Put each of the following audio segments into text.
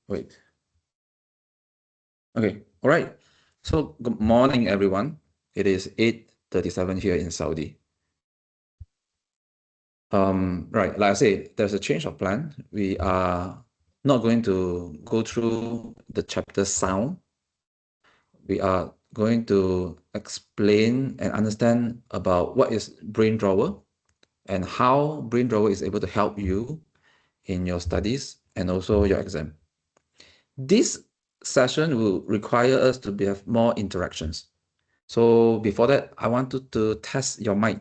Wait. Okay, all right. So good morning, everyone. It is 8:37 here in Saudi. Right, like I say, there's a change of plan. We are not going to go through the chapter sound. We are going to explain and understand about what is BrainDrawer and how BrainDrawer is able to help you in your studies and also your exam. This session will require us to have more interactions. So before that, I wanted to test your mic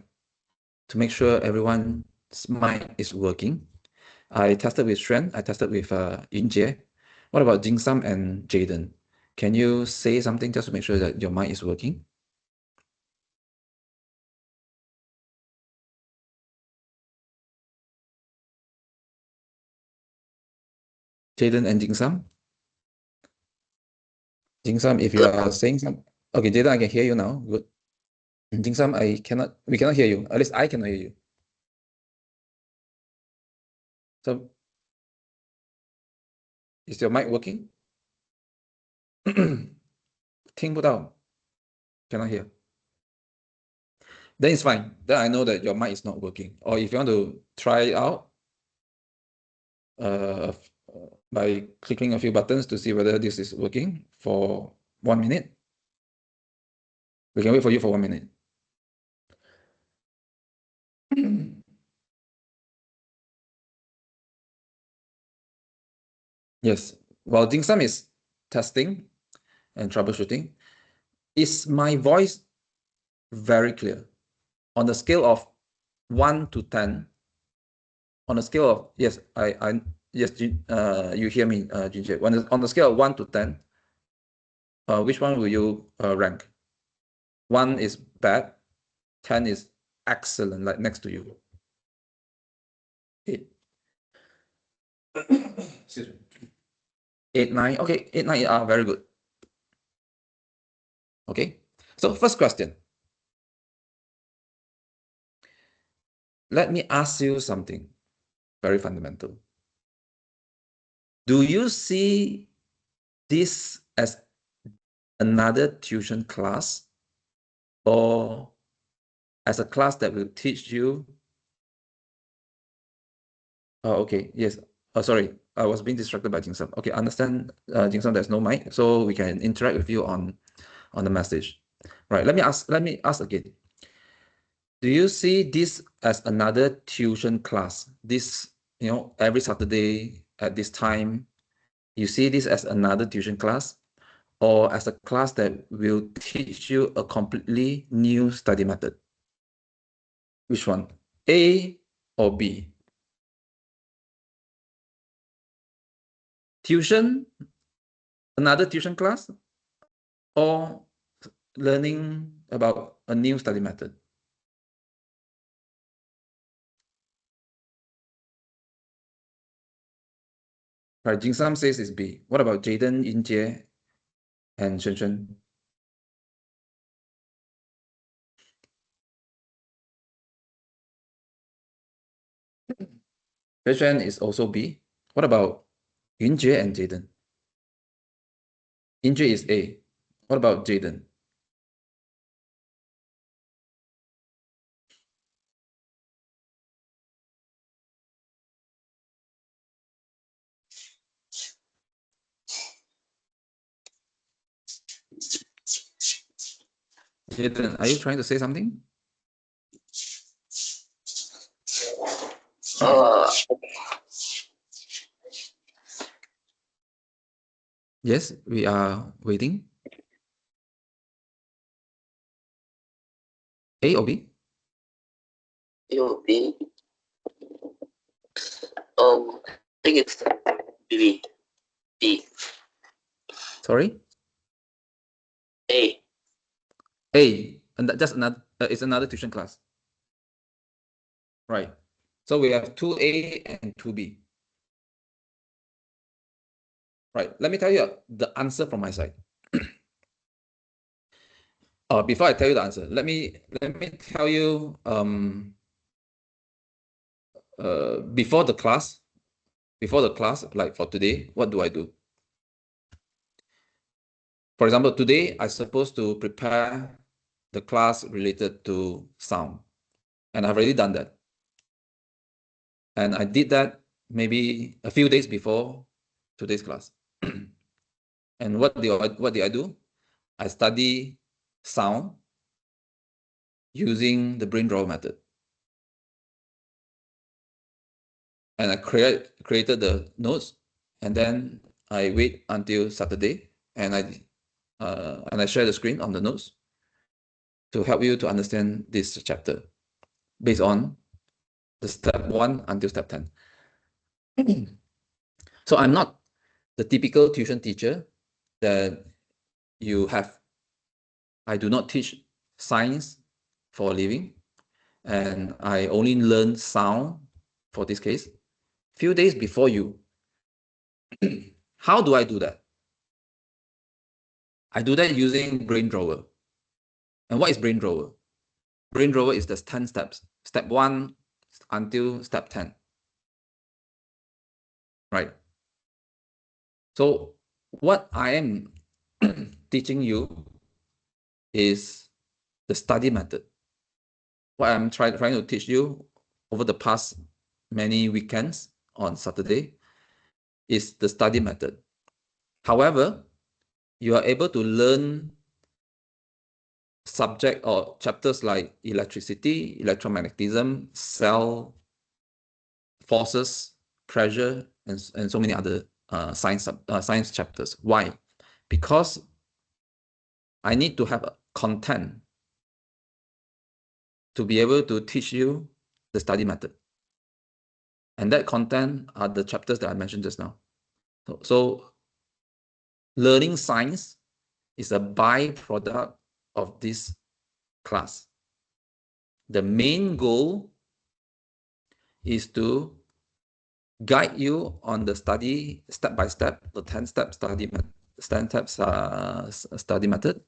to make sure everyone's mic is working. I tested with Xuan, I tested with Yunjie. What about Jingsam and Jaden? Can you say something just to make sure that your mic is working? Jaden and Jingsam? Jingsam, if you are saying something, okay, Jaden, I can hear you now. Good. Jingsam, we cannot hear you. At least I cannot hear you. So, is your mic working? 听不到, cannot hear. Then it's fine. Then I know that your mic is not working. Or if you want to try it out by clicking a few buttons to see whether this is working for 1 minute. We can wait for you for 1 minute. Yes. While Jingsam is testing and troubleshooting, is my voice very clear? On the scale of 1 to 10, on a scale of, yes, yes, you hear me, Jinjie. On the scale of 1 to 10, which one will you rank? 1 is bad, 10 is excellent, like next to you. 8. Excuse me. 8, 9. Okay, 8, 9 are very good. Okay, so first question. Let me ask you something very fundamental. Do you see this as another tuition class or as a class that will teach you? Oh, okay, yes. Oh, sorry, I was being distracted by Jingsam. Okay, understand, Jingsam, there's no mic, so we can interact with you on the message. Right, let me ask again. Do you see this as another tuition class? This, every Saturday at this time, you see this as another tuition class or as a class that will teach you a completely new study method? Which one? A or B? Tuition, another tuition class, or learning about a new study method? Right, Jingsam says it's B. What about Jaden, Yinjie, and Shen? Shen is also B. What about Yinjie and Jaden? Yinjie is A. What about Jaden? Jaden, are you trying to say something? Yes, we are waiting. A or B? A or B? I think it's B. B. Sorry? A. A, and just another, it's another tuition class. Right. So we have 2A and 2B. Right. Let me tell you the answer from my side. Before I tell you the answer, let me tell you before the class, like for today, what do I do? For example, today I'm supposed to prepare the class related to sound, and I've already done that. And I did that maybe a few days before today's class. And what did I do? I study sound using the BrainDrawer method. And I created the notes, and then I wait until Saturday, and I share the screen on the notes to help you to understand this chapter based on the step 1 until step 10. So I'm not the typical tuition teacher that you have. I do not teach science for a living, and I only learn sound for this case few days before you. How do I do that? I do that using BrainDrawer. And what is BrainDrawer? BrainDrawer is the 10 steps. Step 1 until step 10. Right? So what I am teaching you is the study method. What I'm trying to teach you over the past many weekends on Saturday is the study method. However, you are able to learn subject or chapters like electricity, electromagnetism, cell forces, pressure, and so many other science chapters. Why? Because I need to have a content to be able to teach you the study method. And that content are the chapters that I mentioned just now. So learning science is a byproduct of this class. The main goal is to guide you on the study step by step, the 10-step study study method,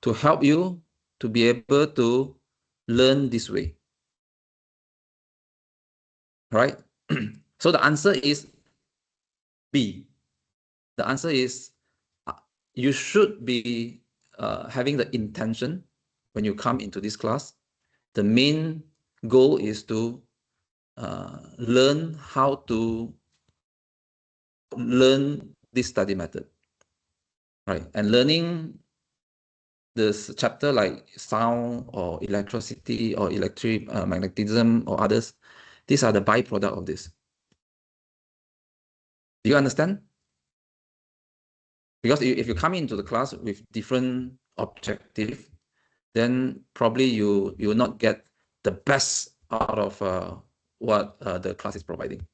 to help you to be able to learn this way. Right? So the answer is B. The answer is you should be having the intention when you come into this class. The main goal is to learn how to learn this study method. Right? And learning this chapter like sound or electricity or electric magnetism or others, these are the byproduct of this. Do you understand? Because if you come into the class with different objective, then probably you will not get the best out of what the class is providing.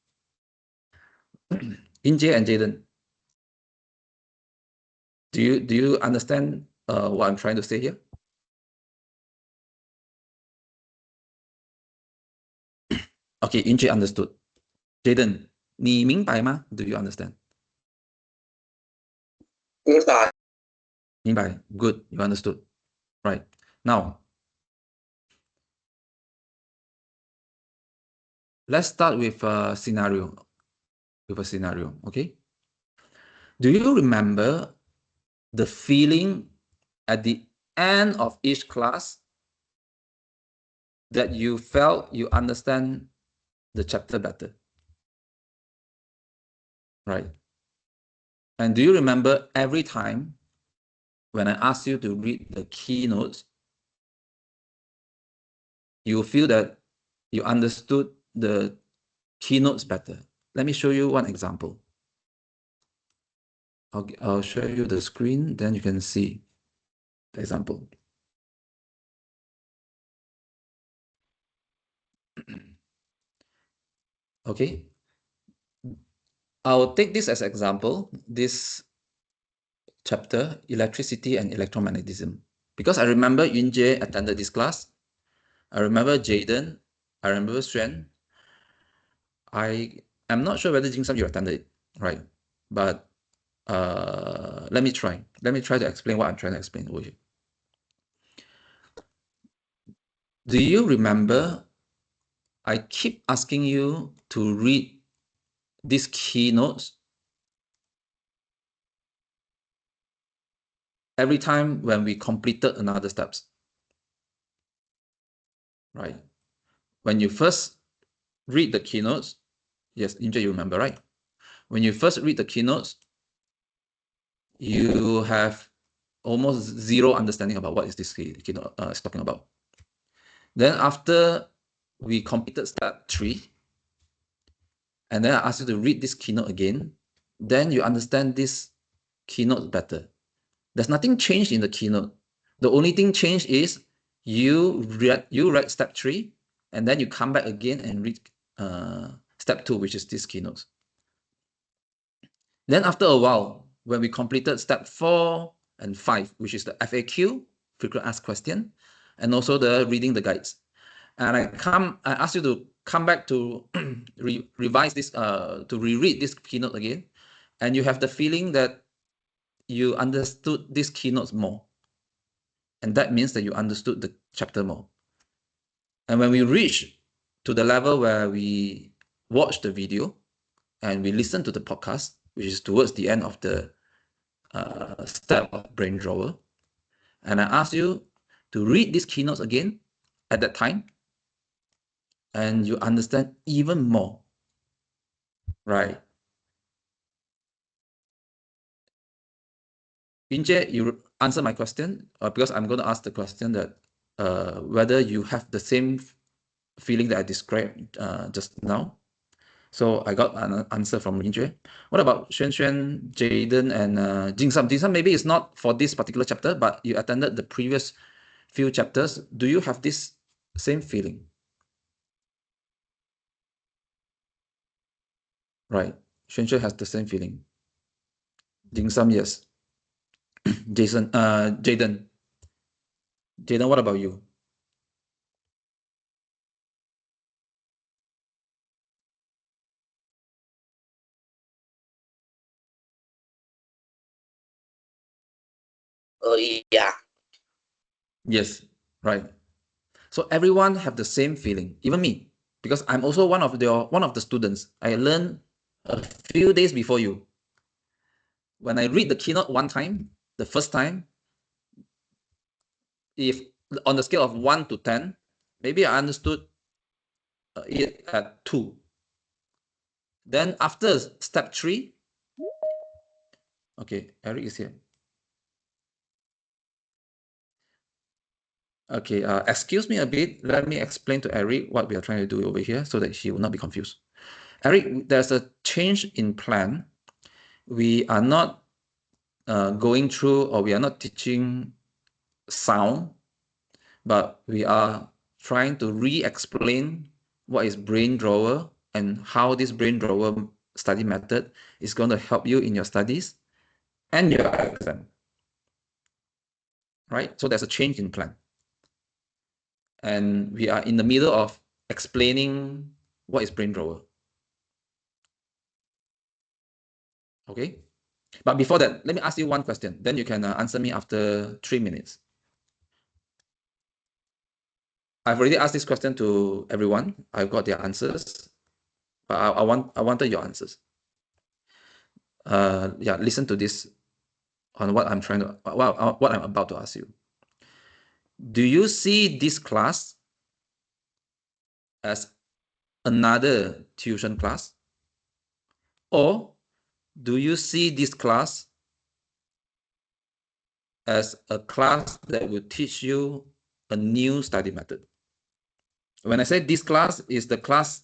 Injay and Jaden, do you understand what I'm trying to say here? Okay, Injay understood. Jaden, 你明白吗? Do you understand? 明白。明白. Good, you understood. Right. Now, let's start with a scenario. Okay? Do you remember the feeling at the end of each class that you felt you understand the chapter better? Right? And do you remember every time when I asked you to read the keynotes, you feel that you understood the keynotes better? Let me show you one example. I'll show you the screen, then you can see the example. Okay. I'll take this as example, this chapter, electricity and electromagnetism. Because I remember Yunjie attended this class. I remember Jaden. I remember Xuan. I'm not sure whether Jingsam you attended it, right? But let me try. Let me try to explain what I'm trying to explain over here. Do you remember I keep asking you to read these keynotes every time when we completed another steps, right? When you first read the keynotes, yes, Inja, you remember, right? When you first read the keynotes, you have almost zero understanding about what is this keynote is talking about. Then after we completed step 3, and then I ask you to read this keynote again, then you understand this keynote better. There's nothing changed in the keynote. The only thing changed is you read step 3, and then you come back again and read step 2, which is this keynote. Then after a while, when we completed step 4 and 5, which is the FAQ, frequent asked question, and also the reading the guides, and I ask you to come back to revise this, to reread this keynote again, and you have the feeling that you understood these keynotes more, and that means that you understood the chapter more. And when we reach to the level where we watch the video and we listen to the podcast, which is towards the end of the step of BrainDrawer, and I ask you to read these keynotes again at that time, and you understand even more, right? Inche, you answer my question, because I'm going to ask the question that whether you have the same feeling that I described just now. So I got an answer from Inche. What about Xuan Xuan, Jaden, and Jing Sam? Jing Sam, maybe it's not for this particular chapter, but you attended the previous few chapters. Do you have this same feeling? Right. Xuan Xuan has the same feeling. Jing Sam, yes. Jaden. Jaden, what about you? Oh, yeah. Yes, right. So everyone have the same feeling, even me, because I'm also one of the students. I learned a few days before you. When I read the keynote one time, the first time, if on the scale of 1 to 10, maybe I understood it at 2. Then after step 3, okay, Eric is here. Okay, excuse me a bit. Let me explain to Eric what we are trying to do over here so that he will not be confused. Eric, there's a change in plan. We are not going through, or we are not teaching sound, but we are trying to re-explain what is BrainDrawer and how this BrainDrawer study method is going to help you in your studies and your exam, right? So there's a change in plan. And we are in the middle of explaining what is BrainDrawer. Okay? But before that, let me ask you one question. Then you can answer me after 3 minutes. I've already asked this question to everyone. I've got their answers, but I wanted your answers. Yeah, listen to this on what I'm trying to, what I'm about to ask you. Do you see this class as another tuition class, or do you see this class as a class that will teach you a new study method? When I say this class, is the class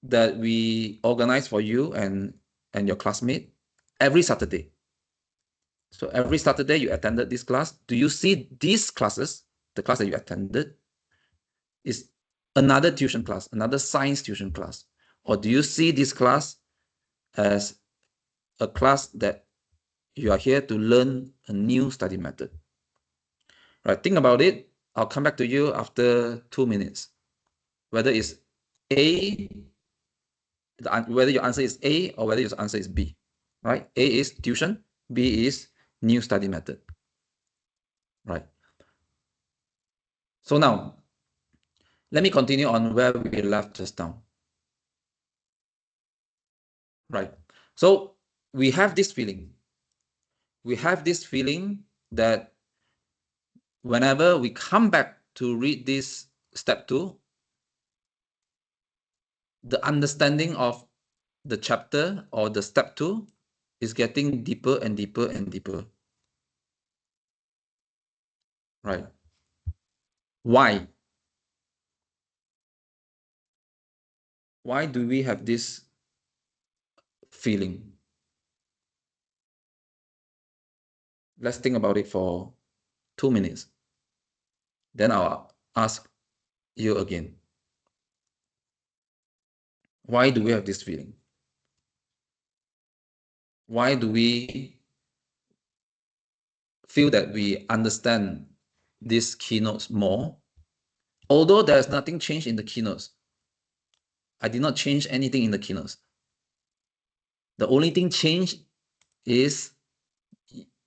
that we organize for you and your classmate every Saturday. So every Saturday you attended this class. Do you see these classes, the class that you attended, is another tuition class, another science tuition class? Or do you see this class as a class that you are here to learn a new study method? Right, think about it. I'll come back to you after 2 minutes. Whether it's A, whether your answer is A or whether your answer is B. Right? A is tuition, B is new study method. Right. So now, let me continue on where we left just now. Right. So we have this feeling. We have this feeling that whenever we come back to read this step 2, the understanding of the chapter or the step 2 is getting deeper and deeper and deeper. Right? Why? Why do we have this feeling? Let's think about it for 2 minutes. Then I'll ask you again. Why do we have this feeling? Why do we feel that we understand these keynotes more? Although there's nothing changed in the keynotes. I did not change anything in the keynotes. The only thing changed is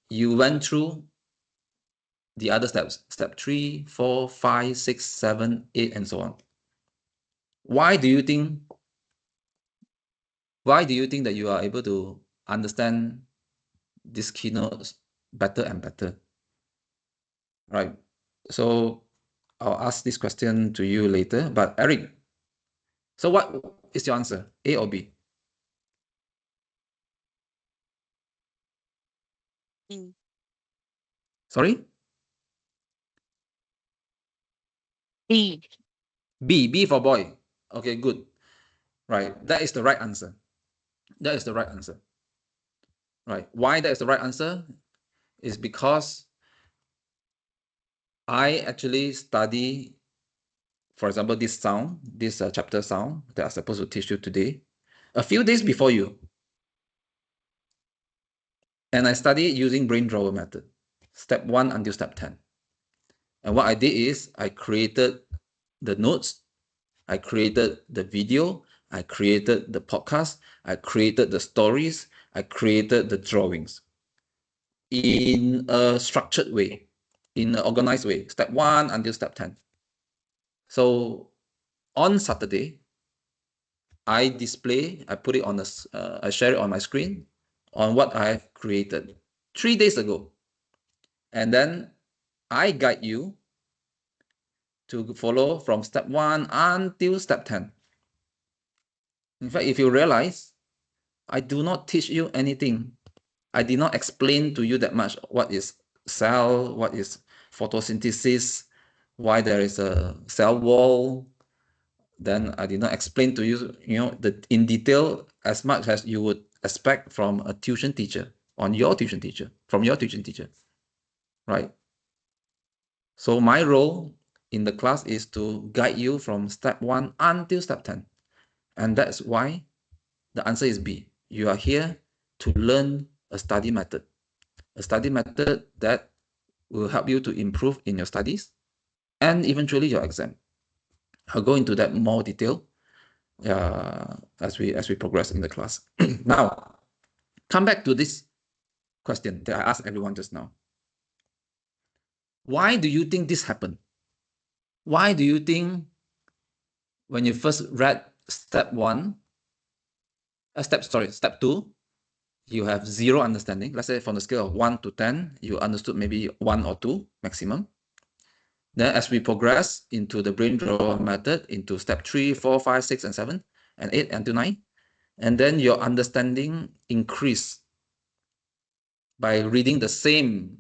you went through the other steps, step 3, 4, 5, 6, 7, 8, and so on. Why do you think that you are able to understand these keynotes better and better? Right. So I'll ask this question to you later. But Eric, so what is your answer? A or B? B. Sorry? B. B for boy. Okay, good. Right. That is the right answer. That is the right answer. Right. Why that is the right answer? Is because I actually study, for example, this sound, this chapter sound that I'm supposed to teach you today, a few days before you. And I study using BrainDrawer method, step 1 until step 10. And what I did is I created the notes, I created the video, I created the podcast, I created the stories, I created the drawings in a structured way, in an organized way, step 1 until step 10. So on Saturday, I put it on I share it on my screen on what I have created 3 days ago. And then I guide you to follow from step 1 until step 10. In fact, if you realize, I do not teach you anything. I did not explain to you that much what is cell, what is photosynthesis, why there is a cell wall. Then I did not explain to you, in detail as much as you would expect from a tuition teacher, from your tuition teacher, right? So my role in the class is to guide you from step 1 until step 10. And that's why the answer is B. You are here to learn a study method that will help you to improve in your studies and eventually your exam. I'll go into that more detail as we progress in the class. Now, come back to this question that I asked everyone just now. Why do you think this happened? Why do you think when you first read step 2, you have zero understanding? Let's say from the scale of 1 to 10, you understood maybe 1 or 2 maximum. Then as we progress into the BrainDrawer method, into step 3, 4, 5, 6, and 7, and 8 until 9, and then your understanding increase by reading the same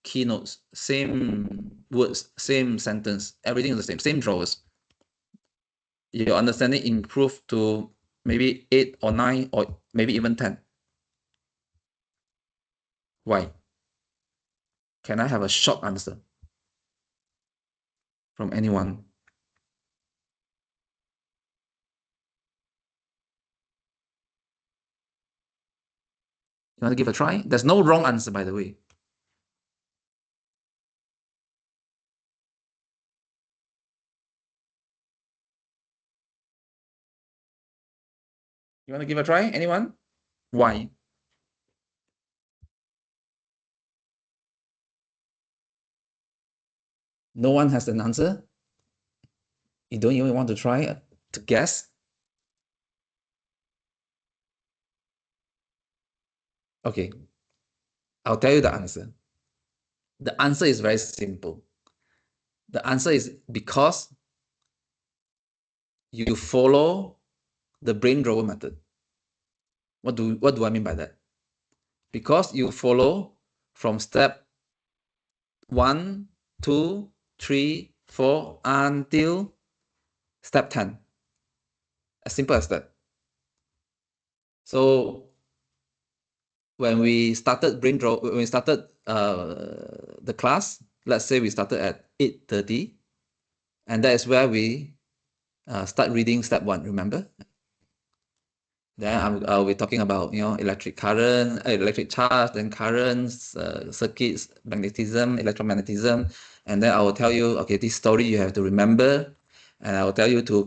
keynotes, same words, same sentence, everything is the same drawers. Your understanding improved to maybe 8 or 9 or maybe even 10. Why? Can I have a short answer from anyone? You want to give a try? There's no wrong answer, by the way. You want to give a try? Anyone? Why? No one has an answer? You don't even want to try to guess? Okay, I'll tell you the answer. The answer is very simple. The answer is because you follow the BrainDrawer method. What do I mean by that? Because you follow from step 1, 2, 3, 4 until step 10. As simple as that. So when we started BrainDrawer, when we started the class, let's say we started at 8:30, and that is where we start reading step 1, remember? Then I'll be talking about, electric current, electric charge, then currents, circuits, magnetism, electromagnetism, and then I will tell you, okay, this story you have to remember, and I will tell you to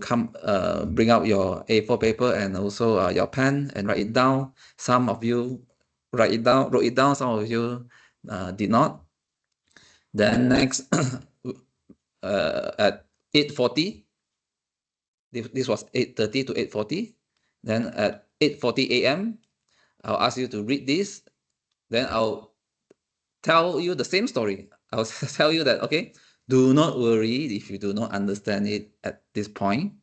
bring out your A4 paper and also your pen and write it down. Some of you wrote it down. Some of you did not. Then next, at 8:40, this was 8:30 to 8:40. Then at 8:40 a.m., I'll ask you to read this. Then I'll tell you the same story. I'll tell you that, okay, do not worry if you do not understand it at this point.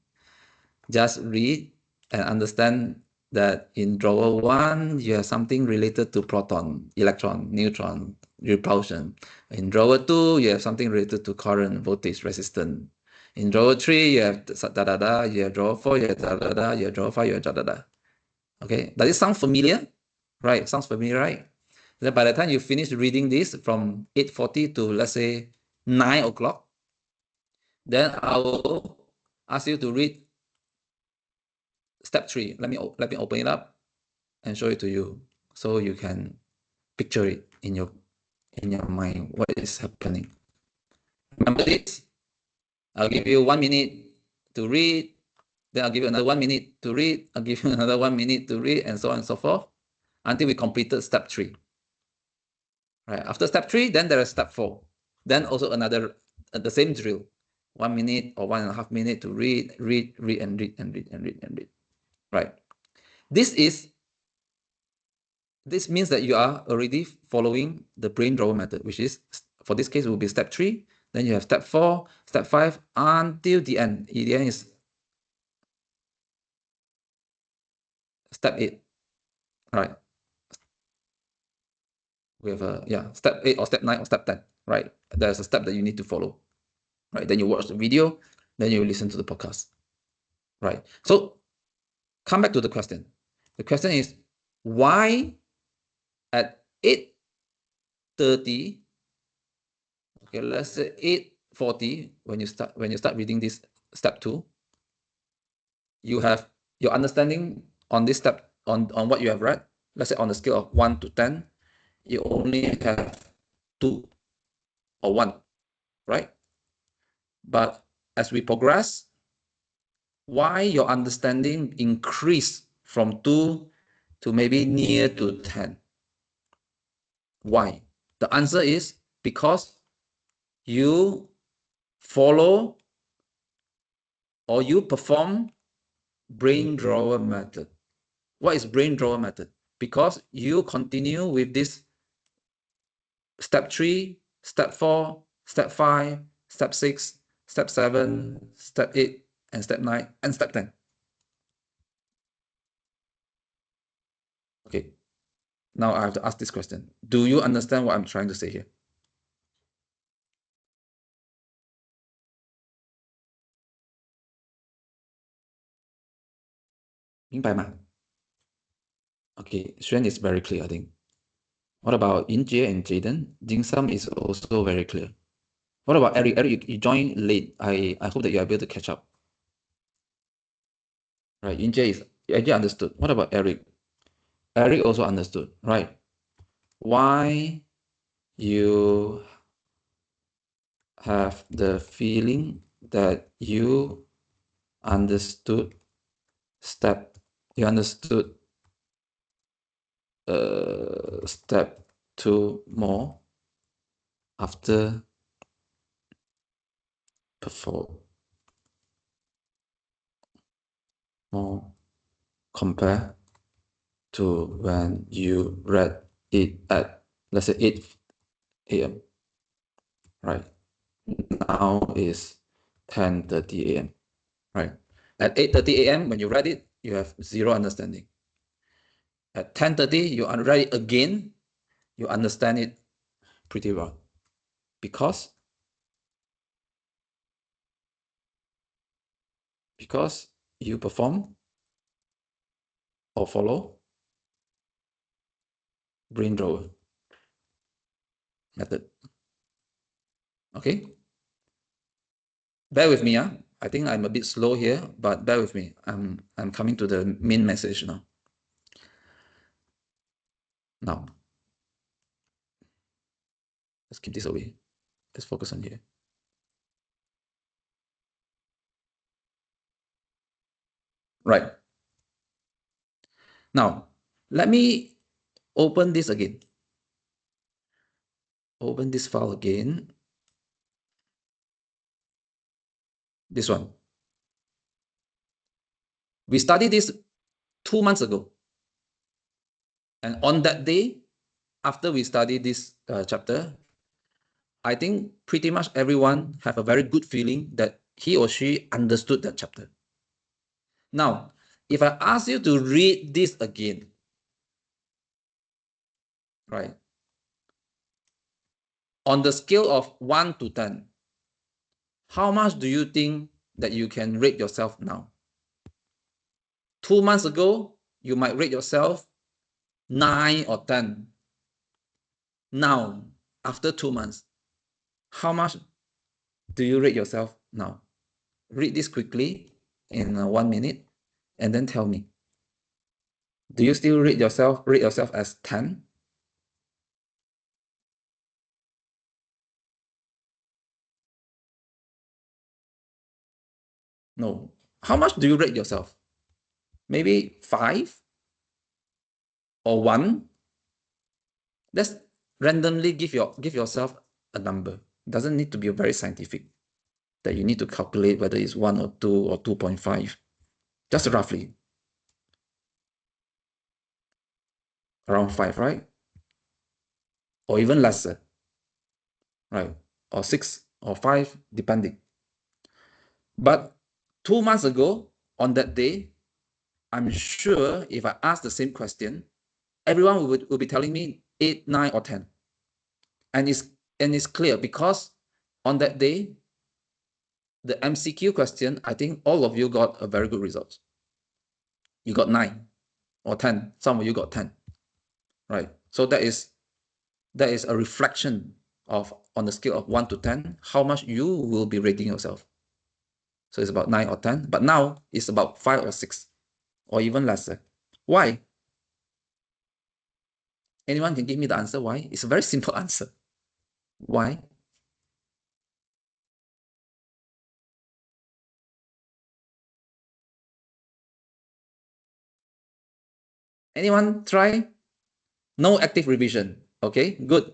Just read and understand that in drawer 1, you have something related to proton, electron, neutron, repulsion. In drawer 2, you have something related to current, voltage, resistance. In drawer 3, you have da-da-da. You have drawer 4, you have da-da-da. You have drawer 5, you have da-da-da. Okay, does it sound familiar? Right, sounds familiar, right? Then by the time you finish reading this from 8:40 to, let's say, 9 o'clock, then I will ask you to read step 3. Let me open it up and show it to you so you can picture it in your mind what is happening. Remember this? I'll give you 1 minute to read, then I'll give you another 1 minute to read, I'll give you another 1 minute to read, and so on and so forth until we completed step 3. Right. After step 3, then there is step 4. Then also another the same drill. 1 minute or 1.5 minutes to read, and read. Right. This means that you are already following the BrainDrawer method, which is, for this case, it will be step 3. Then you have step 4, step 5, until the end. The end is step 8. Right. We have step 8 or step 9 or step 10. Right. There's a step that you need to follow. Right. Then you watch the video. Then you listen to the podcast. Right. So come back to the question. The question is, why at 8:30, okay, let's say 8:40, when you start reading this step 2, you have your understanding on this step, on what you have read. Let's say on the scale of 1 to 10, you only have 2 or 1, right? But as we progress, why your understanding increase from 2 to maybe near to 10? Why? The answer is because you follow or you perform BrainDrawer method. What is BrainDrawer method? Because you continue with this step 3, step 4, step 5, step 6, step 7, step 8, and step 9, and step 10. Okay, now I have to ask this question. Do you understand what I'm trying to say here? 明白吗? Okay, Xuan is very clear, I think. What about Injie and Jaden? Jingsam is also very clear. What about Eric? Eric, you joined late. I hope that you're able to catch up. Right, Injie understood. What about Eric? Eric also understood, right? Why you have the feeling that you understood step 2 more after perform more compared to when you read it at, let's say, 8 a.m. right? Now is 10:30 a.m., right? At 8:30 a.m., when you read it, you have zero understanding. At 10:30, you read it again, you understand it pretty well. Because you perform or follow BrainDrawer method. Okay? Bear with me. I think I'm a bit slow here, but bear with me. I'm coming to the main message now. Now, let's keep this away. Let's focus on here. Right. Now, let me open this again. Open this file again. This one. We studied this 2 months ago. And on that day, after we studied this chapter, I think pretty much everyone have a very good feeling that he or she understood that chapter. Now, if I ask you to read this again, right? On the scale of 1 to 10, how much do you think that you can rate yourself now? 2 months ago, you might rate yourself 9 or 10. Now, after 2 months, how much do you rate yourself now? Read this quickly in 1 minute and then tell me. Do you still rate yourself as 10? No. How much do you rate yourself? Maybe 5 or 1? Let's randomly give yourself a number. It doesn't need to be very scientific that you need to calculate whether it's 1 or 2 or 2.5. Just roughly. Around 5, right? Or even lesser, right? Or 6 or 5, depending. But 2 months ago, on that day, I'm sure if I ask the same question, everyone will be telling me 8, 9, or 10. And it's clear because on that day, the MCQ question, I think all of you got a very good result. You got 9 or 10. Some of you got 10, right? So that is a reflection of, on the scale of 1 to 10, how much you will be rating yourself. So it's about 9 or 10, but now it's about 5 or 6 or even lesser. Why? Anyone can give me the answer why? It's a very simple answer. Why? Anyone try? No active revision. Okay, good.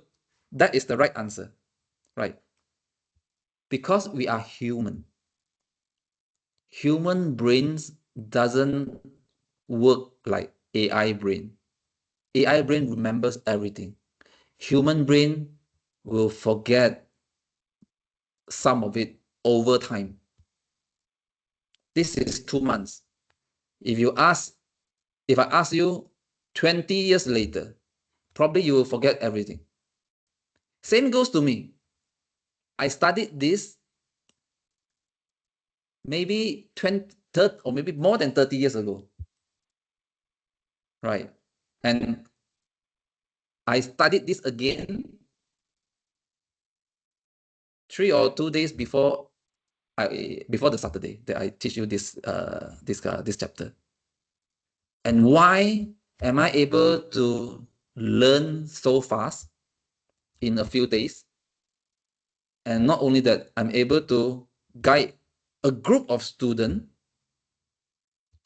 That is the right answer, right? Because we are human. Human brains doesn't work like AI brain. AI brain remembers everything. Human brain will forget some of it over time. This is 2 months. If I ask you 20 years later, probably you will forget everything. Same goes to me. I studied this maybe 20, 30, or maybe more than 30 years ago. Right. And I studied this again 3 or 2 days before the Saturday that I teach you this chapter. And why am I able to learn so fast in a few days? And not only that, I'm able to guide a group of students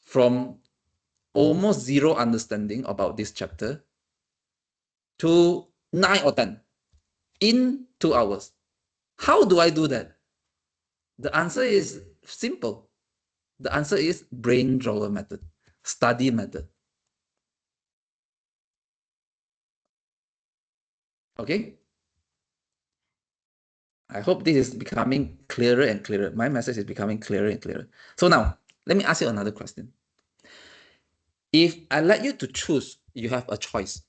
from almost zero understanding about this chapter to 9 or 10 in 2 hours. How do I do that? The answer is simple. The answer is BrainDrawer method, study method. Okay? I hope this is becoming clearer and clearer. My message is becoming clearer and clearer. So now, let me ask you another question. If I let you to choose, you have a choice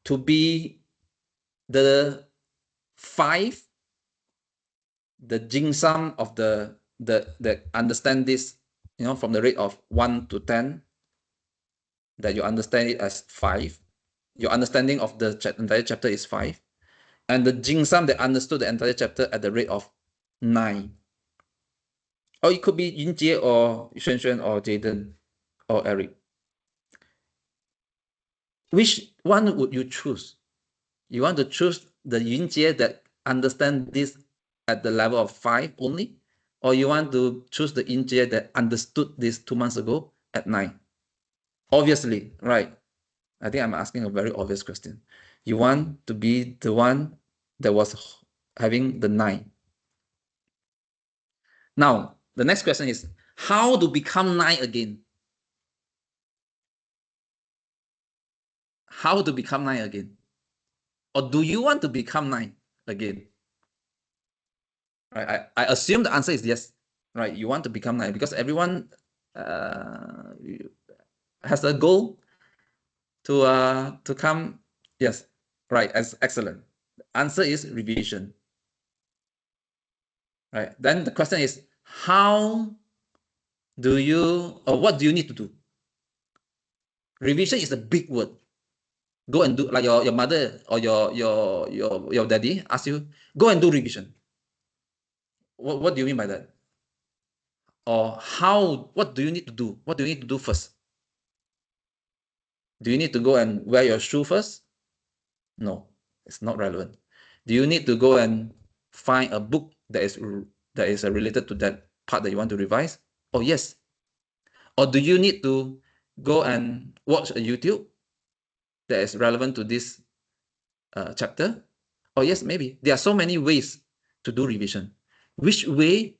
to be the 5, the jing sum of the understand this, from the rate of 1 to 10, that you understand it as 5. Your understanding of the entire chapter is 5. And the jing sum that understood the entire chapter at the rate of 9. Or it could be Yunjie or Xuan Xuan or Jaden or Eric. Which one would you choose? You want to choose the Yunjie that understand this at the level of 5 only? Or you want to choose the Yunjie that understood this 2 months ago at 9? Obviously, right? I think I'm asking a very obvious question. You want to be the one that was having the 9. Now, the next question is, how to become 9 again? How to become 9 again? Or do you want to become 9 again? Right? I assume the answer is yes. Right? You want to become 9 because everyone has a goal to come. Yes. Right. Excellent. The answer is revision. Right. Then the question is, how do you, or what do you need to do? Revision is a big word. Go and do, like your mother or your daddy ask you, go and do revision. What do you mean by that? Or what do you need to do? What do you need to do first? Do you need to go and wear your shoe first? No, it's not relevant. Do you need to go and find a book that is related to that part that you want to revise? Oh, yes. Or do you need to go and watch a YouTube that is relevant to this chapter? Oh, yes, maybe. There are so many ways to do revision. Which way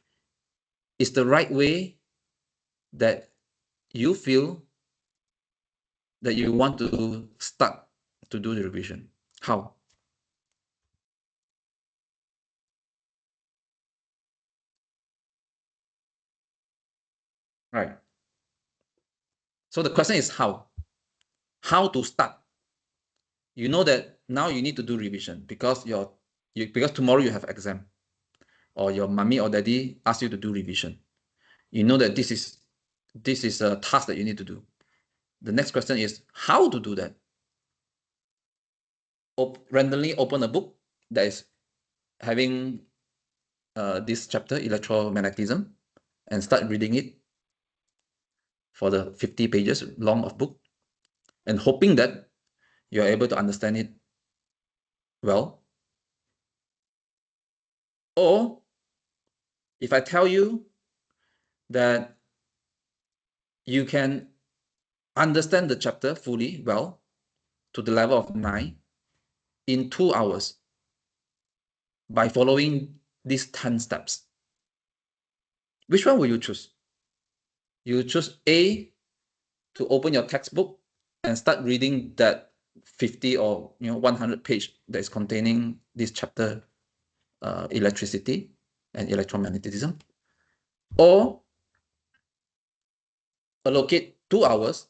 is the right way that you feel that you want to start to do the revision? How? Right. So the question is how? How to start? You know that now you need to do revision because because tomorrow you have exam, or your mommy or daddy ask you to do revision. You know that this is a task that you need to do. The next question is how to do that. Randomly open a book that is having this chapter, electromagnetism, and start reading it for the 50 pages long of book, and hoping that you are able to understand it well. Or if I tell you that you can understand the chapter fully well to the level of 9 in 2 hours by following these 10 steps, which one will you choose? You choose A, to open your textbook and start reading that 50 or 100 page that is containing this chapter, electricity and electromagnetism, or allocate 2 hours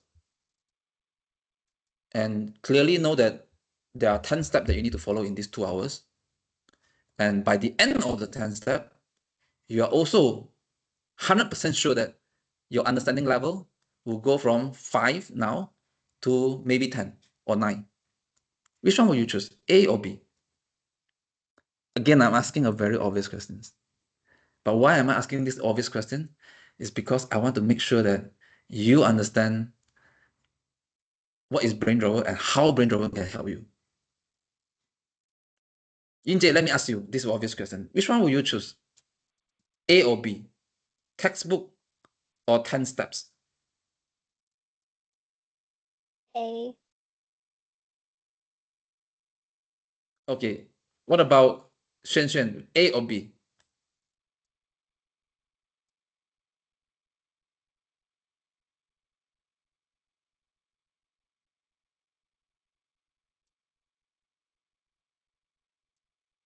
and clearly know that there are 10 steps that you need to follow in these 2 hours, and by the end of the 10 steps you are also 100% sure that your understanding level will go from 5 now to maybe 10 or 9. Which one will you choose, A or B? Again, I'm asking a very obvious question. But why am I asking this obvious question? Is because I want to make sure that you understand what is BrainDrawer and how BrainDrawer can help you. Yinjie, let me ask you this obvious question. Which one will you choose? A or B? Textbook or 10 steps? A. Okay. What about Xuan Xuan? A or B?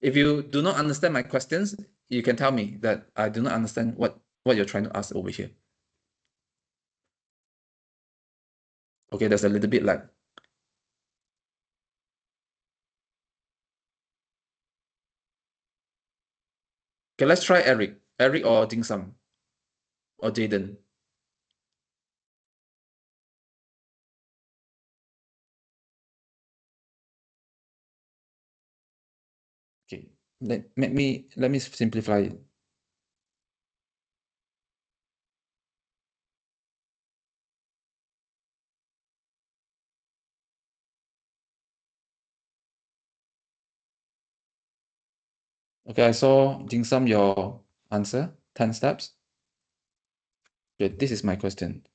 If you do not understand my questions, you can tell me that I do not understand what you're trying to ask over here. Okay, there's a little bit lag. Okay, let's try Eric. Eric or Jing Sam or Jaden. Okay, let me simplify it. Okay, I saw Jing Sam your answer, 10 steps. Okay, this is my question.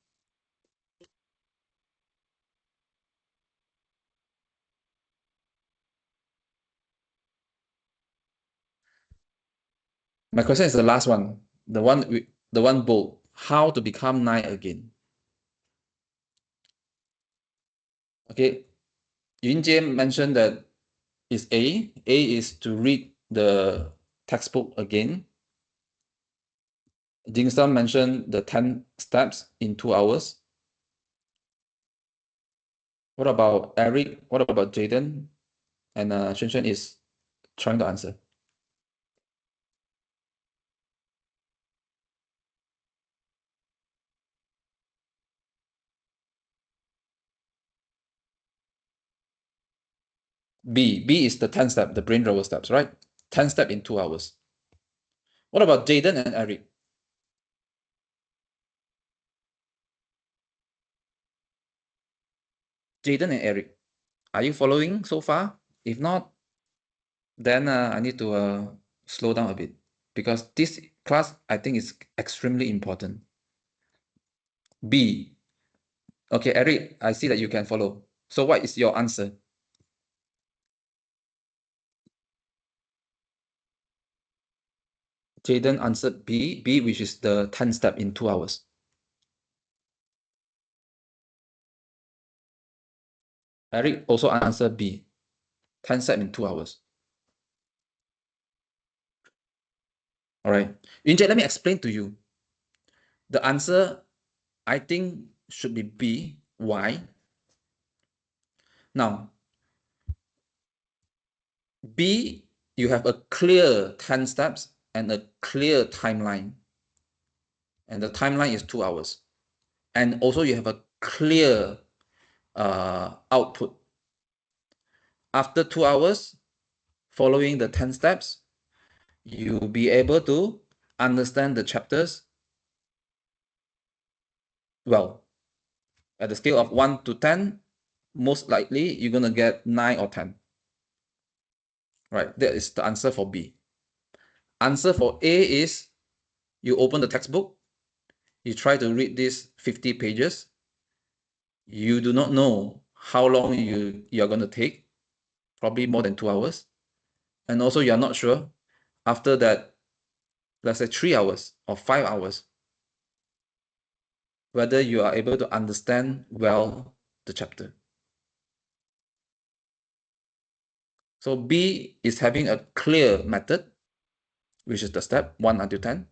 My question is the last one, the one bold. How to become 9 again? Okay, Yun Jie mentioned that is A. A is to read the textbook again. Jing Sam mentioned the 10 steps in 2 hours. What about Eric? What about Jaden? And Shen is trying to answer. B is the 10 step, the BrainDrawer steps, right? 10 step in 2 hours. What about Jaden and Eric? Jaden and Eric, are you following so far? If not, then I need to slow down a bit because this class I think is extremely important. B. Okay, Eric, I see that you can follow. So what is your answer? Jaden answered B, which is the 10 step in 2 hours. Eric also answered B, 10 step in 2 hours. All right. Yunjie, let me explain to you. The answer, I think, should be B. Why? Now, B, you have a clear 10 steps and a clear timeline. And the timeline is 2 hours. And also you have a clear output. After 2 hours, following the 10 steps, you'll be able to understand the chapters well. At the scale of 1 to 10, most likely you're going to get 9 or 10. Right, that is the answer for B. Answer for A is you open the textbook, you try to read these 50 pages. You do not know how long you're going to take, probably more than 2 hours. And also you're not sure after that, let's say 3 hours or 5 hours, whether you are able to understand well the chapter. So B is having a clear method, which is the step 1 until 10,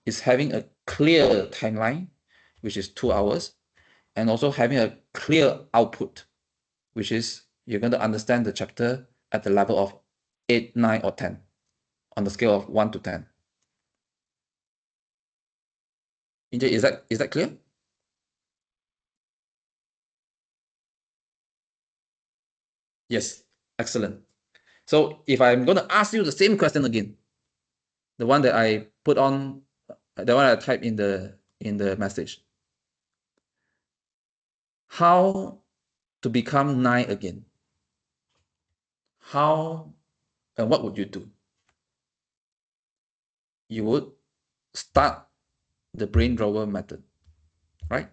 is having a clear timeline, which is 2 hours, and also having a clear output, which is you're going to understand the chapter at the level of 8, 9, or 10 on the scale of 1 to 10. Injay, is that clear? Yes, excellent. So if I'm going to ask you the same question again, the one that I put on, the one I typed in the message, how to become 9 again? How and what would you do? You would start the BrainDrawer method, right?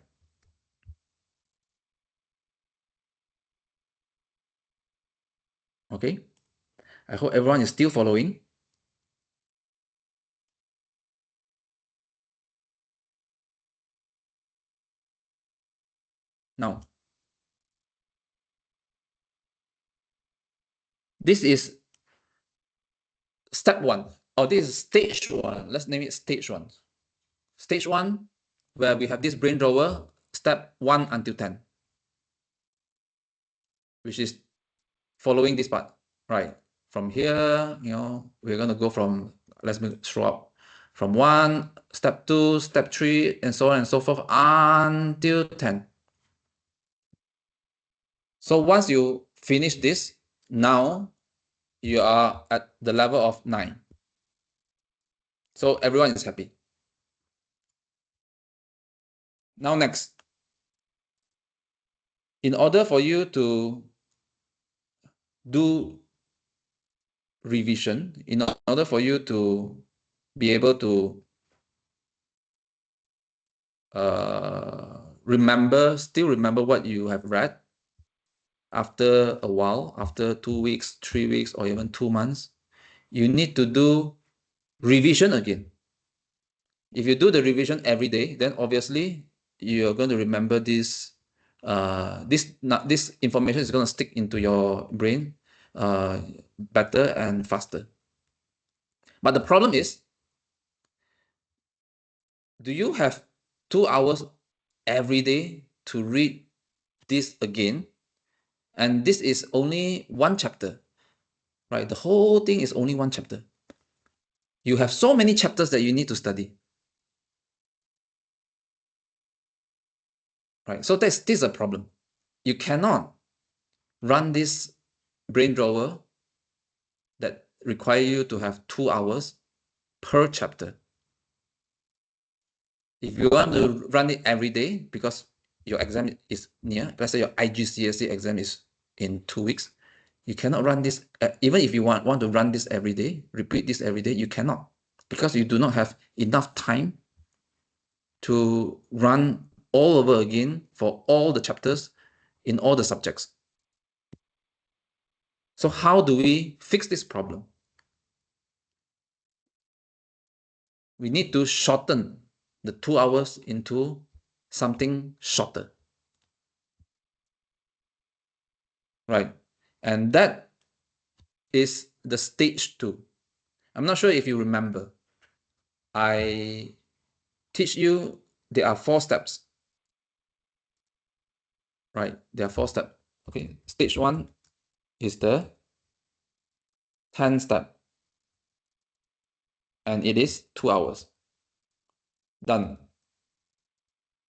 Okay, I hope everyone is still following. Now, this is step 1. Oh, this is stage 1. Let's name it stage 1. Stage 1, where we have this BrainDrawer, step 1 until 10, which is following this part, right? From here, we're going to go from, let's throw up, from 1, step 2, step 3, and so on and so forth until 10. So once you finish this, now you are at the level of 9. So everyone is happy. Now next, in order for you to do revision, in order for you to be able to still remember what you have read after a while, after 2 weeks, 3 weeks, or even 2 months, you need to do revision again. If you do the revision every day, then obviously you're going to remember this information is going to stick into your brain better and faster. But the problem is, do you have 2 hours every day to read this again? And this is only one chapter, right? The whole thing is only one chapter. You have so many chapters that you need to study, right? So this is a problem. You cannot run this BrainDrawer that require you to have 2 hours per chapter. If you want to run it every day because your exam is near, let's say your IGCSE exam is in 2 weeks, you cannot run this. Even if you want to run this every day, repeat this every day, you cannot, because you do not have enough time to run all over again for all the chapters in all the subjects. So how do we fix this problem? We need to shorten the 2 hours into something shorter, right? And that is the stage 2. I'm not sure if you remember. I teach you there are 4 steps, right? There are 4 steps. Okay, stage 1 is the 10 step, and it is 2 hours. Done.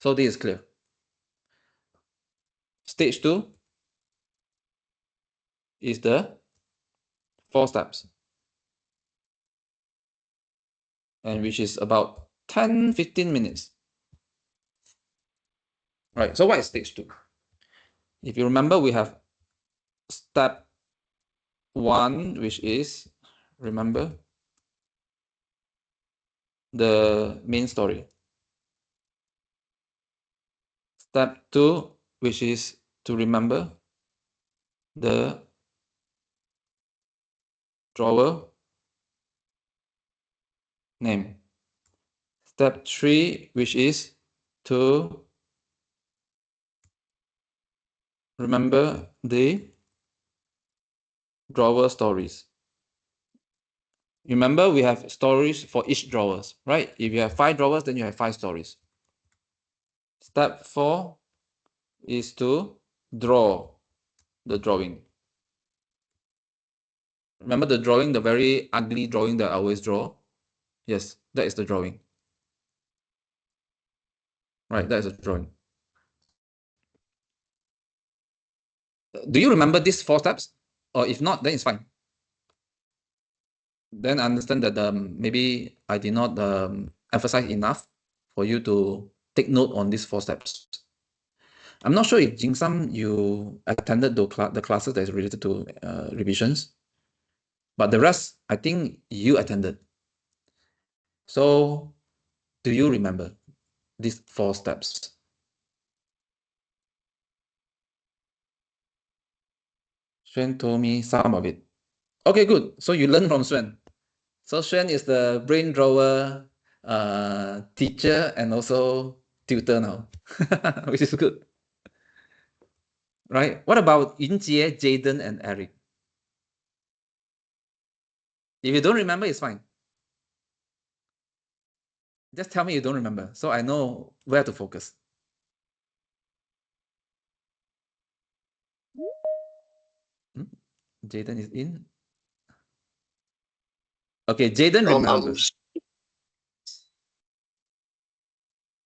So this is clear. Stage 2 is the 4 steps, and which is about 10-15 minutes. Right, so what is stage 2? If you remember, we have step 1, which is, remember, the main story. Step 2, which is to remember the drawer name. Step 3, which is to remember the drawer stories. Remember, we have stories for each drawers, right? If you have 5 drawers, then you have 5 stories. Step 4 is to draw the drawing. Remember the drawing, the very ugly drawing that I always draw? Yes, that is the drawing. Right, that is a drawing. Do you remember these 4 steps? Or if not, then it's fine. Then I understand that maybe I did not emphasize enough for you to take note on these 4 steps. I'm not sure if Jingsam, you attended the classes that is related to revisions, but the rest, I think you attended. So do you remember these 4 steps? Xuan told me some of it. Okay, good. So you learned from Xuan. So Xuan is the BrainDrawer teacher and also tutor now, which is good. Right? What about Yinjie, Jaden, and Eric? If you don't remember, it's fine. Just tell me you don't remember, so I know where to focus. Jaden is in. Okay, Jaden remembers.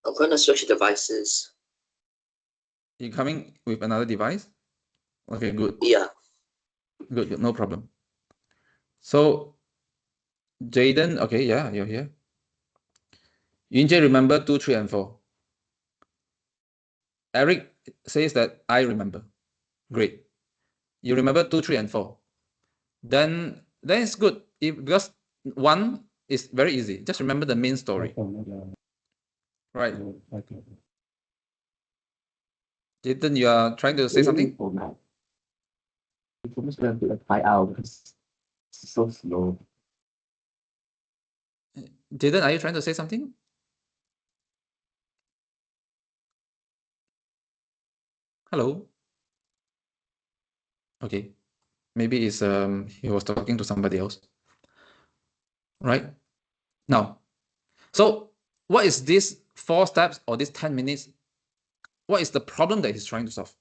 I'm gonna switch devices. You coming with another device? Okay, good. Yeah. Good, no problem. So, Jaden, okay, yeah, you're here. Yunjie remember 2, 3, and 4. Eric says that I remember. Great. You remember 2, 3, and 4. Then it's good. Because 1 is very easy. Just remember the main story. Right. Jaden, you are trying to say something? So slow. Jaden, are you trying to say something? Hello? Okay. Maybe it's he was talking to somebody else. Right? Now, so what is this 4 steps or this 10 minutes? What is the problem that he's trying to solve?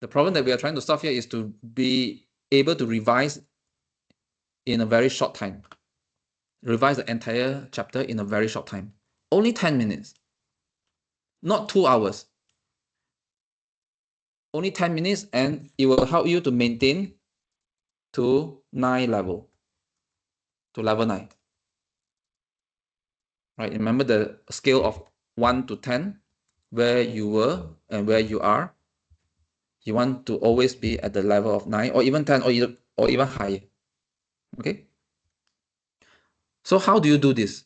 The problem that we are trying to solve here is to be able to revise in a very short time. Revise the entire chapter in a very short time. Only 10 minutes. Not 2 hours. Only 10 minutes, and it will help you to maintain to 9 level. To level 9. Right? Remember the scale of 1 to 10, where you were and where you are. You want to always be at the level of 9 or even 10 or even higher. Okay? So how do you do this?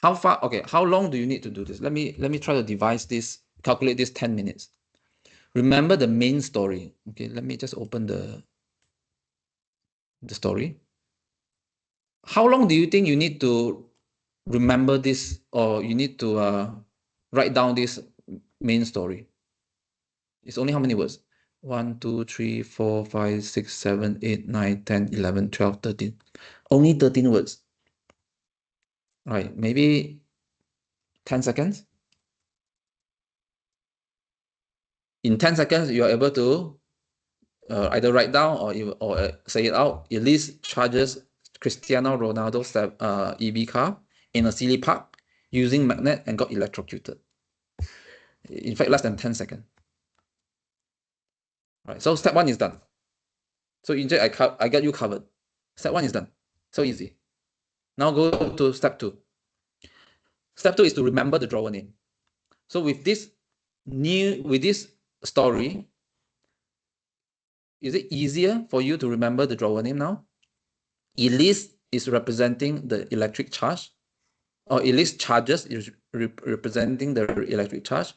How long do you need to do this? Let me try to devise this, calculate this 10 minutes. Remember the main story. Okay, let me just open the story. How long do you think you need to remember this, or you need to write down this main story? It's only how many words? 1, 2, 3, 4, 5, 6, 7, 8, 9, 10, 11, 12, 13. Only 13 words. Right, maybe 10 seconds. In 10 seconds, you are able to either write down or say it out. Elise charges Cristiano Ronaldo's EV car in a silly park using magnet and got electrocuted. In fact, less than 10 seconds. Right, so step 1 is done. So Inject, I got you covered. Step 1 is done. So easy. Now go to step 2. Step 2 is to remember the drawer name. So with this story, is it easier for you to remember the drawer name now? Elise is representing the electric charge, or Elise charges is representing the electric charge.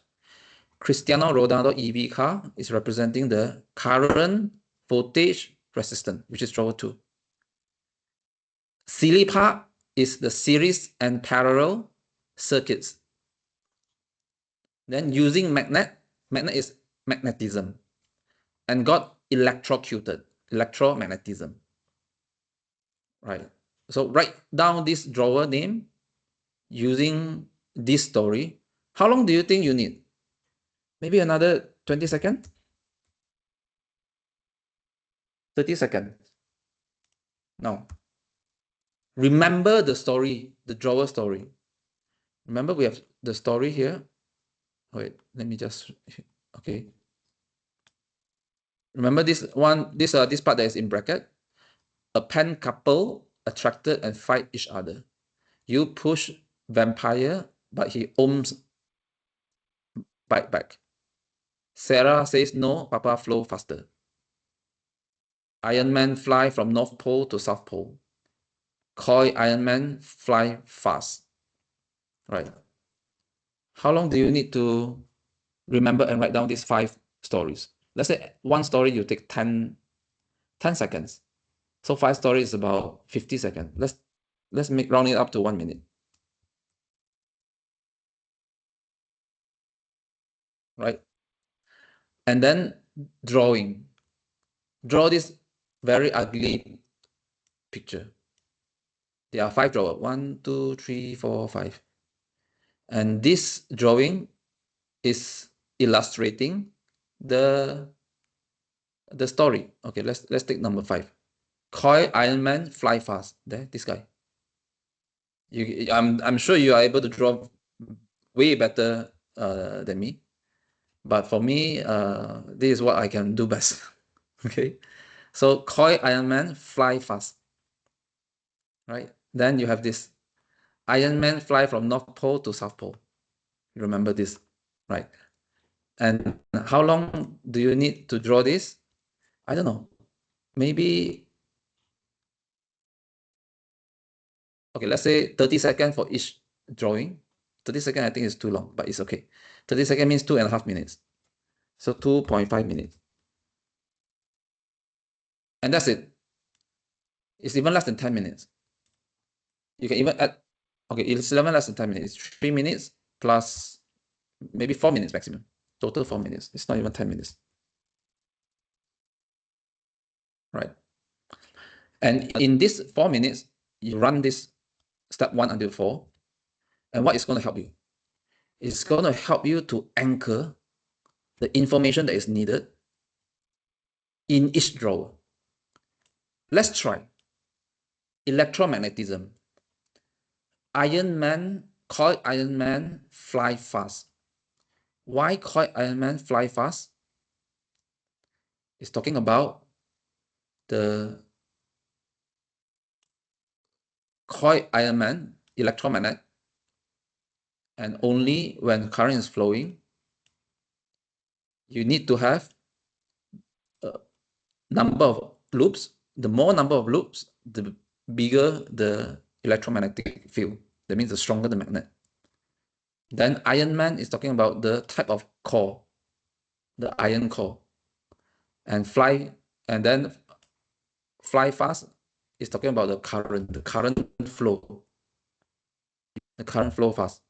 Cristiano Ronaldo EV car is representing the current voltage resistance, which is drawer 2. Silly part is the series and parallel circuits. Then using magnet is magnetism, and got electrocuted, electromagnetism. Right. So write down this drawer name using this story. How long do you think you need? Maybe another 20 seconds? 30 seconds. No. Remember the story, the drawer story. Remember we have the story here. Wait, let me just, okay. Remember this one, this part that is in bracket. A pen couple attracted and fight each other. You push vampire, but he almost bite back. Sarah says no, Papa flow faster. Iron Man fly from North Pole to South Pole. Koi Iron Man fly fast. Right. How long do you need to remember and write down these 5 stories? Let's say one story you take 10 seconds. So 5 stories is about 50 seconds. Let's round it up to 1 minute. Right. And then drawing. Draw this very ugly picture. There are 5 drawers. 1, 2, 3, 4, 5. And this drawing is illustrating the story. Okay, let's take number 5. Koi, Iron Man, fly fast. There, this guy. I'm sure you are able to draw way better than me. But for me, this is what I can do best. Okay, so Koi, Iron Man, fly fast. Right? Then you have this Iron Man fly from North Pole to South Pole. Remember this, right? And how long do you need to draw this? I don't know. Maybe, okay, let's say 30 seconds for each drawing. 30 seconds, I think is too long, but it's okay. 30 seconds means 2.5 minutes. So 2.5 minutes. And that's it. It's even less than 10 minutes. You can even add, okay, it's even less than 10 minutes. 3 minutes plus maybe 4 minutes maximum. Total 4 minutes. It's not even 10 minutes. Right? And in this 4 minutes, you run this step 1 until 4. And what is going to help you? It's going to help you to anchor the information that is needed in each drawer. Let's try. Electromagnetism. Iron Man, Koi Iron Man, fly fast. Why Koi Iron Man fly fast? It's talking about the Koi Iron Man electromagnet, and only when current is flowing, you need to have a number of loops. The more number of loops, the bigger the electromagnetic field. That means the stronger the magnet. Then Iron Man is talking about the type of core, the iron core. And then fly fast is talking about the current flow. The current flow fast.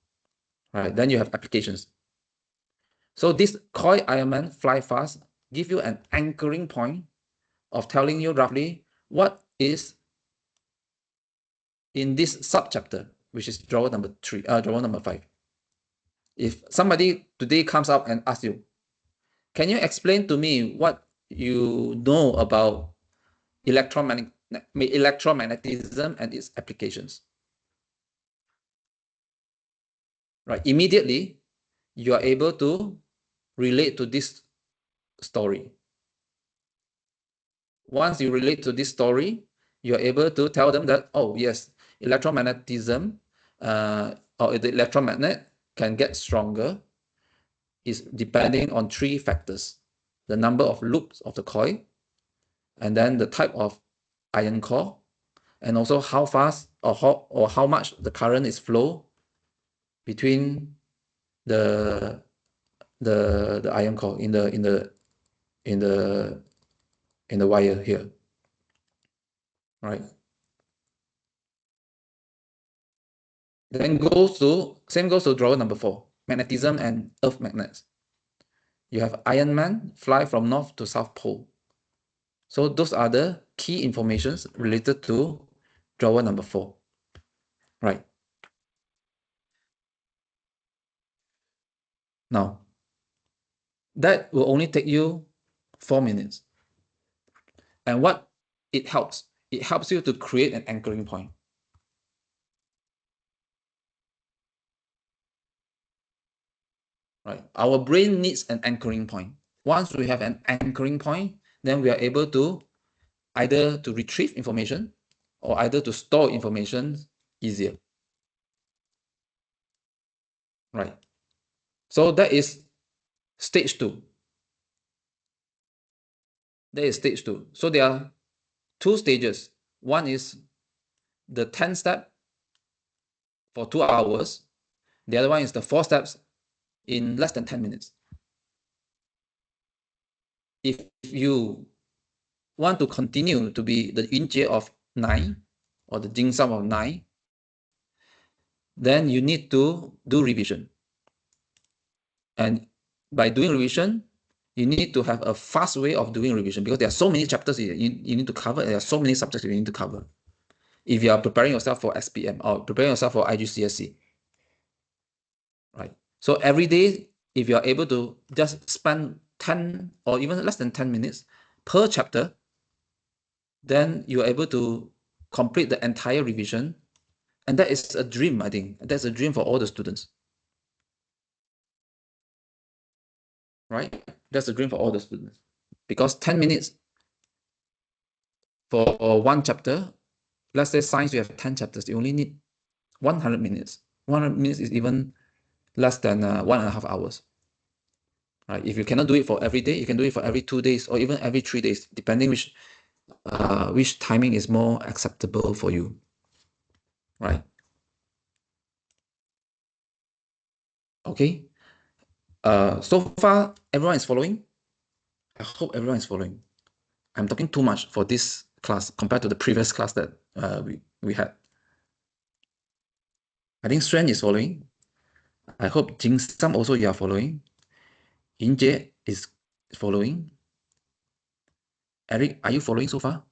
Right. Then you have applications. So this Koi Iron Man fly fast give you an anchoring point of telling you roughly what is in this subchapter, which is drawer number 5. If somebody today comes up and asks you, can you explain to me what you know about electromagnetism and its applications? Right, immediately you are able to relate to this story. Once you relate to this story, you are able to tell them that, oh yes, electromagnetism or the electromagnet can get stronger is depending on 3 factors: the number of loops of the coil, and then the type of iron core, and also how fast or how much the current is flow between the iron core in the wire here, right? Then same goes to drawer number 4, magnetism and earth magnets. You have Iron Man fly from North to South Pole. So those are the key informations related to drawer number 4, right? Now, that will only take you 4 minutes. And what it helps you to create an anchoring point. Right? Our brain needs an anchoring point. Once we have an anchoring point, then we are able to either to retrieve information or either to store information easier. Right? So that is stage 2. That is stage 2. So there are 2 stages. One is the 10 step for 2 hours. The other one is the 4 steps in less than 10 minutes. If you want to continue to be the Yunjie of 9 or the Jing Sum of 9, then you need to do revision. And by doing revision, you need to have a fast way of doing revision because there are so many chapters you need to cover. There are so many subjects you need to cover. If you are preparing yourself for SPM or preparing yourself for IGCSE, right? So every day, if you are able to just spend 10 or even less than 10 minutes per chapter, then you are able to complete the entire revision. And that is a dream, I think. That's a dream for all the students. Right? That's a dream for all the students. Because 10 minutes for one chapter, let's say science, you have 10 chapters, you only need 100 minutes. 100 minutes is even less than 1.5 hours. Right? If you cannot do it for every day, you can do it for every 2 days or even every 3 days, depending which timing is more acceptable for you. Right? Okay. So far, everyone is following. I hope everyone is following. I'm talking too much for this class compared to the previous class that we had. I think Xuan is following. I hope Jing Sam also you are following. Yin Jie is following. Eric, are you following so far?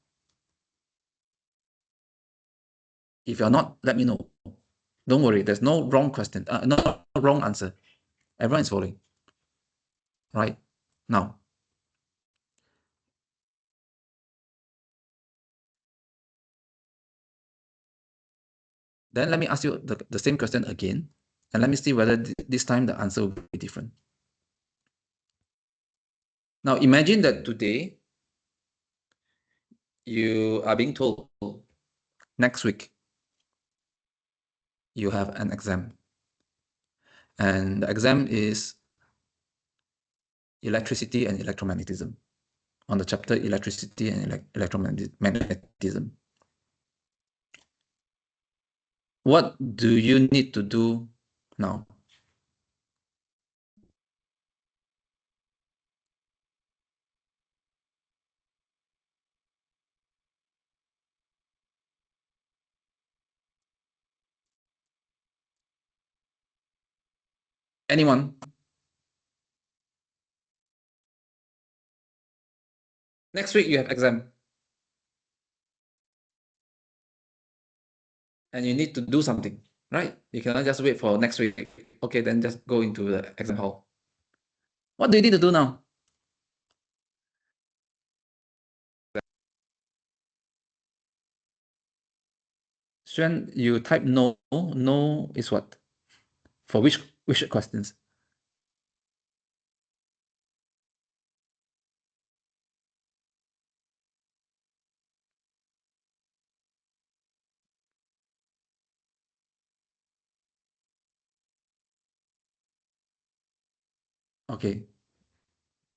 If you're not, let me know. Don't worry, there's no wrong question, no wrong answer. Everyone is following. Right? Now. Then let me ask you the same question again. And let me see whether this time the answer will be different. Now imagine that today you are being told next week you have an exam. And the exam is electricity and electromagnetism on the chapter electricity and electromagnetism. What do you need to do now? Anyone? Next week you have exam. And you need to do something, right? You cannot just wait for next week. Okay, then just go into the exam hall. What do you need to do now? Xuan, you type no. No is what? For which questions? Okay.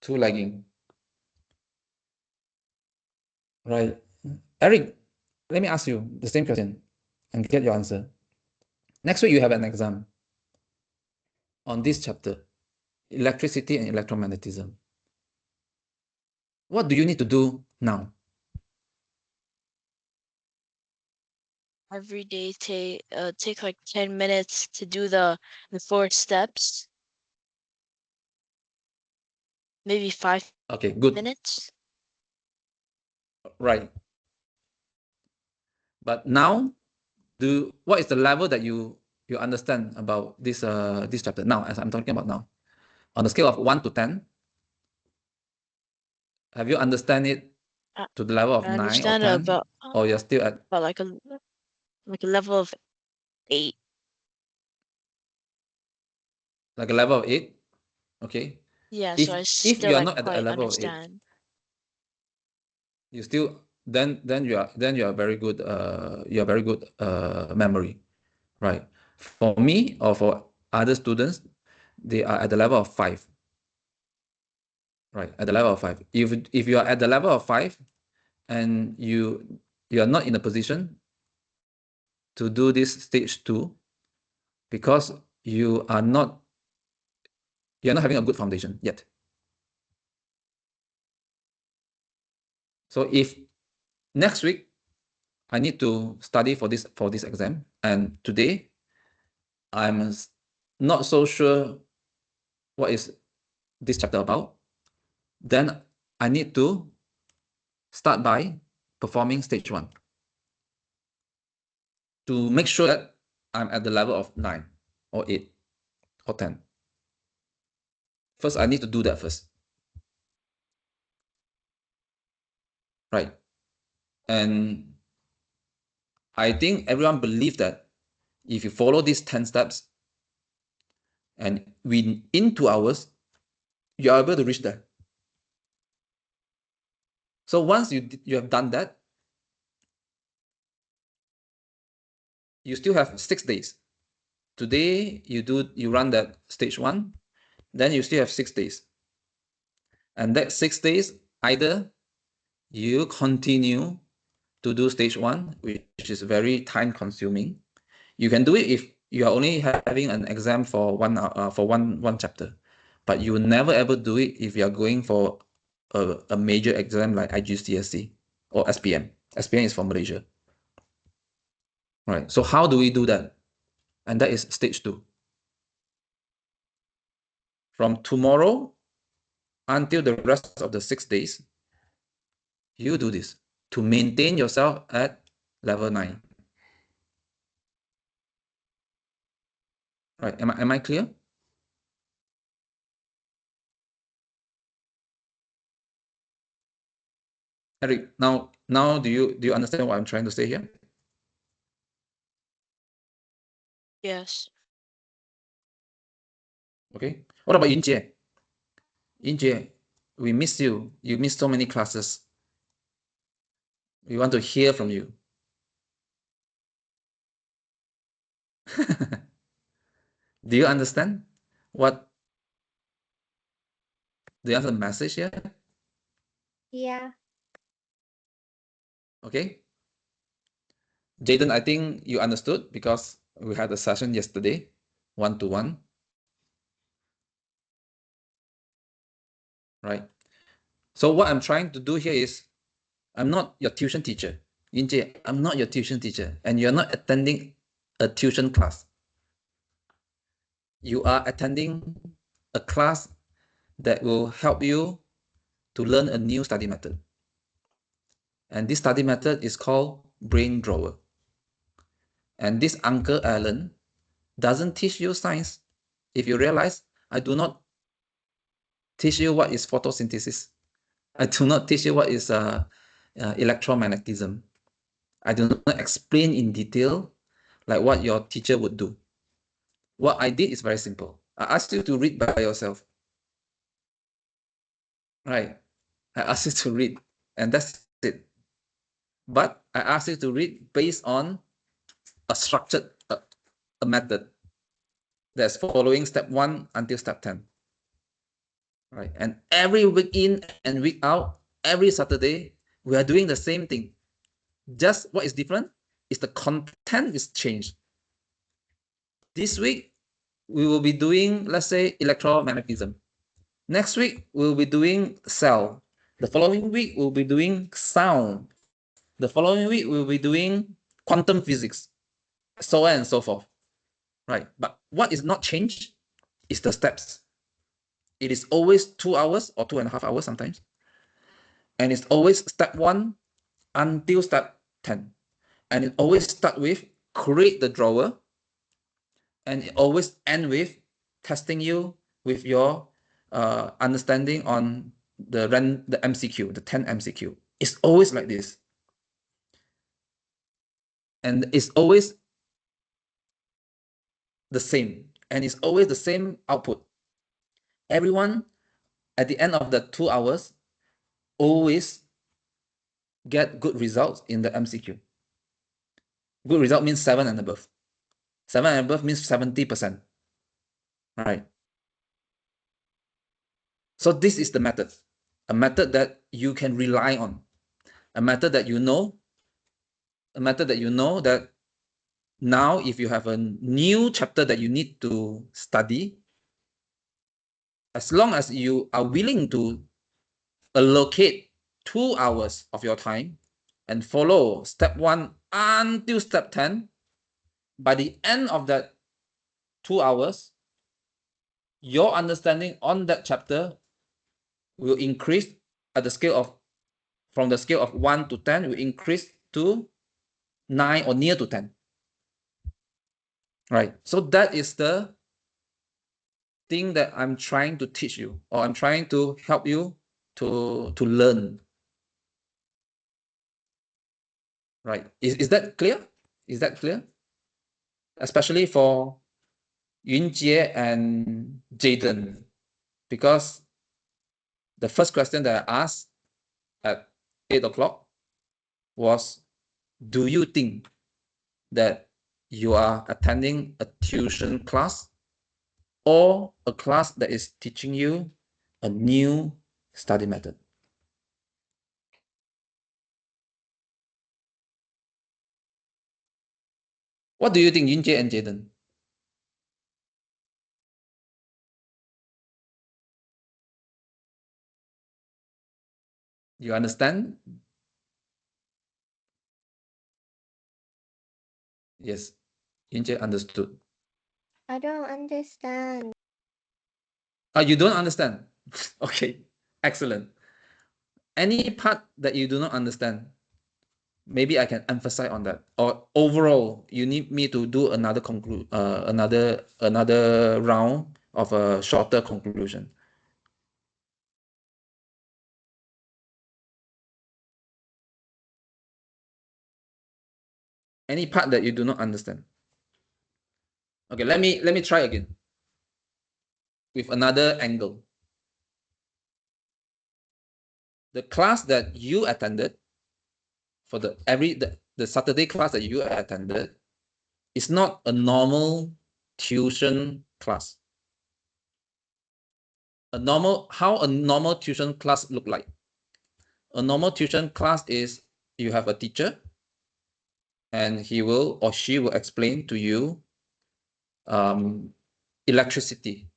Too lagging. Right. Eric, let me ask you the same question and get your answer. Next week you have an exam on this chapter, electricity and electromagnetism. What do you need to do now? Every day take like 10 minutes to do the 4 steps. Maybe 5 Okay, good. minutes. Right. But now, what is the level that you understand about this this chapter now, as I'm talking about now? On a scale of 1 to 10, have you understand it to the level of I 9 or understand 10? Or you're still at like a level of 8. like a level of 8? Okay. Yeah, If so I if still you are like not at a quite level of 8, understand. you still then you are very good memory, right? For me or for other students, they are at the level of 5, right? At the level of 5. If you are at the level of 5 and you are not in a position to do this stage 2 because you're not having a good foundation yet. So if next week I need to study for this exam, and today I'm not so sure what is this chapter about, then I need to start by performing stage 1 to make sure that I'm at the level of 9 or 8 or 10. First, I need to do that first. Right. And I think everyone believes that if you follow these 10 steps and in 2 hours, you are able to reach there. So once you have done that, you still have 6 days. Today you run that stage 1, then you still have 6 days. And that 6 days, either you continue to do stage 1, which is very time consuming. You can do it if you are only having an exam for one chapter, but you will never ever do it if you are going for a major exam like IGCSE or SPM. SPM is for Malaysia. Right. So how do we do that? And that is stage 2. From tomorrow until the rest of the 6 days, you do this to maintain yourself at level 9. Right. Am I clear? Eric, now do you understand what I'm trying to say here? Yes. Okay. What about Yinjie? Yinjie, we miss you. You missed so many classes. We want to hear from you. Do you understand what the other message here? Yeah. Okay. Jaden, I think you understood because we had a session yesterday, 1-to-1. Right. So what I'm trying to do here is, I'm not your tuition teacher. Yinjie, I'm not your tuition teacher, and you're not attending a tuition class. You are attending a class that will help you to learn a new study method. And this study method is called BrainDrawer. And this Uncle Alan doesn't teach you science. If you realize, I do not teach you what is photosynthesis. I do not teach you what is electromagnetism. I do not explain in detail like what your teacher would do. What I did is very simple. I asked you to read by yourself. Right. I asked you to read, and that's it. But I asked you to read based on a structured a method that's following step 1 until step 10. Right. And every week in and week out, every Saturday, we are doing the same thing. Just what is different is the content is changed. This week, we will be doing, let's say, electromagnetism. Next week, we'll be doing cell. The following week, we'll be doing sound. The following week, we'll be doing quantum physics, so on and so forth. Right. But what is not changed is the steps. It is always 2 hours or 2.5 hours sometimes. And it's always step 1 until step 10. And it always start with create the drawer. And it always end with testing you with your understanding on the MCQ, the 10 MCQ. It's always like this. And it's always the same. And it's always the same output. Everyone at the end of the 2 hours always get good results in the MCQ. Good result means 7 and above. 7 and above means 70%. Right. So this is the method, a method that you can rely on, a method that you know, that now if you have a new chapter that you need to study, as long as you are willing to allocate 2 hours of your time and follow step 1 until step 10, by the end of that 2 hours, your understanding on that chapter will increase at the scale of, from the scale of 1 to 10, will increase to 9 or near to 10. Right. So that is the thing that I'm trying to teach you, or I'm trying to help you to learn. Right. Is that clear? Is that clear? Especially for Yunjie and Jaden, because the first question that I asked at 8 o'clock was, do you think that you are attending a tuition class or a class that is teaching you a new study method? What do you think, Yunjie and Jaden? You understand? Yes, Yunjie understood. I don't understand. You don't understand? Okay, excellent. Any part that you do not understand, maybe I can emphasize on that. Or overall, you need me to do another another round of a shorter conclusion. Any part that you do not understand. Okay, let me try again with another angle. The class that you attended, for the Saturday class that you attended, is not a normal tuition class. How a normal tuition class look like? A normal tuition class is you have a teacher, and he will or she will explain to you electricity.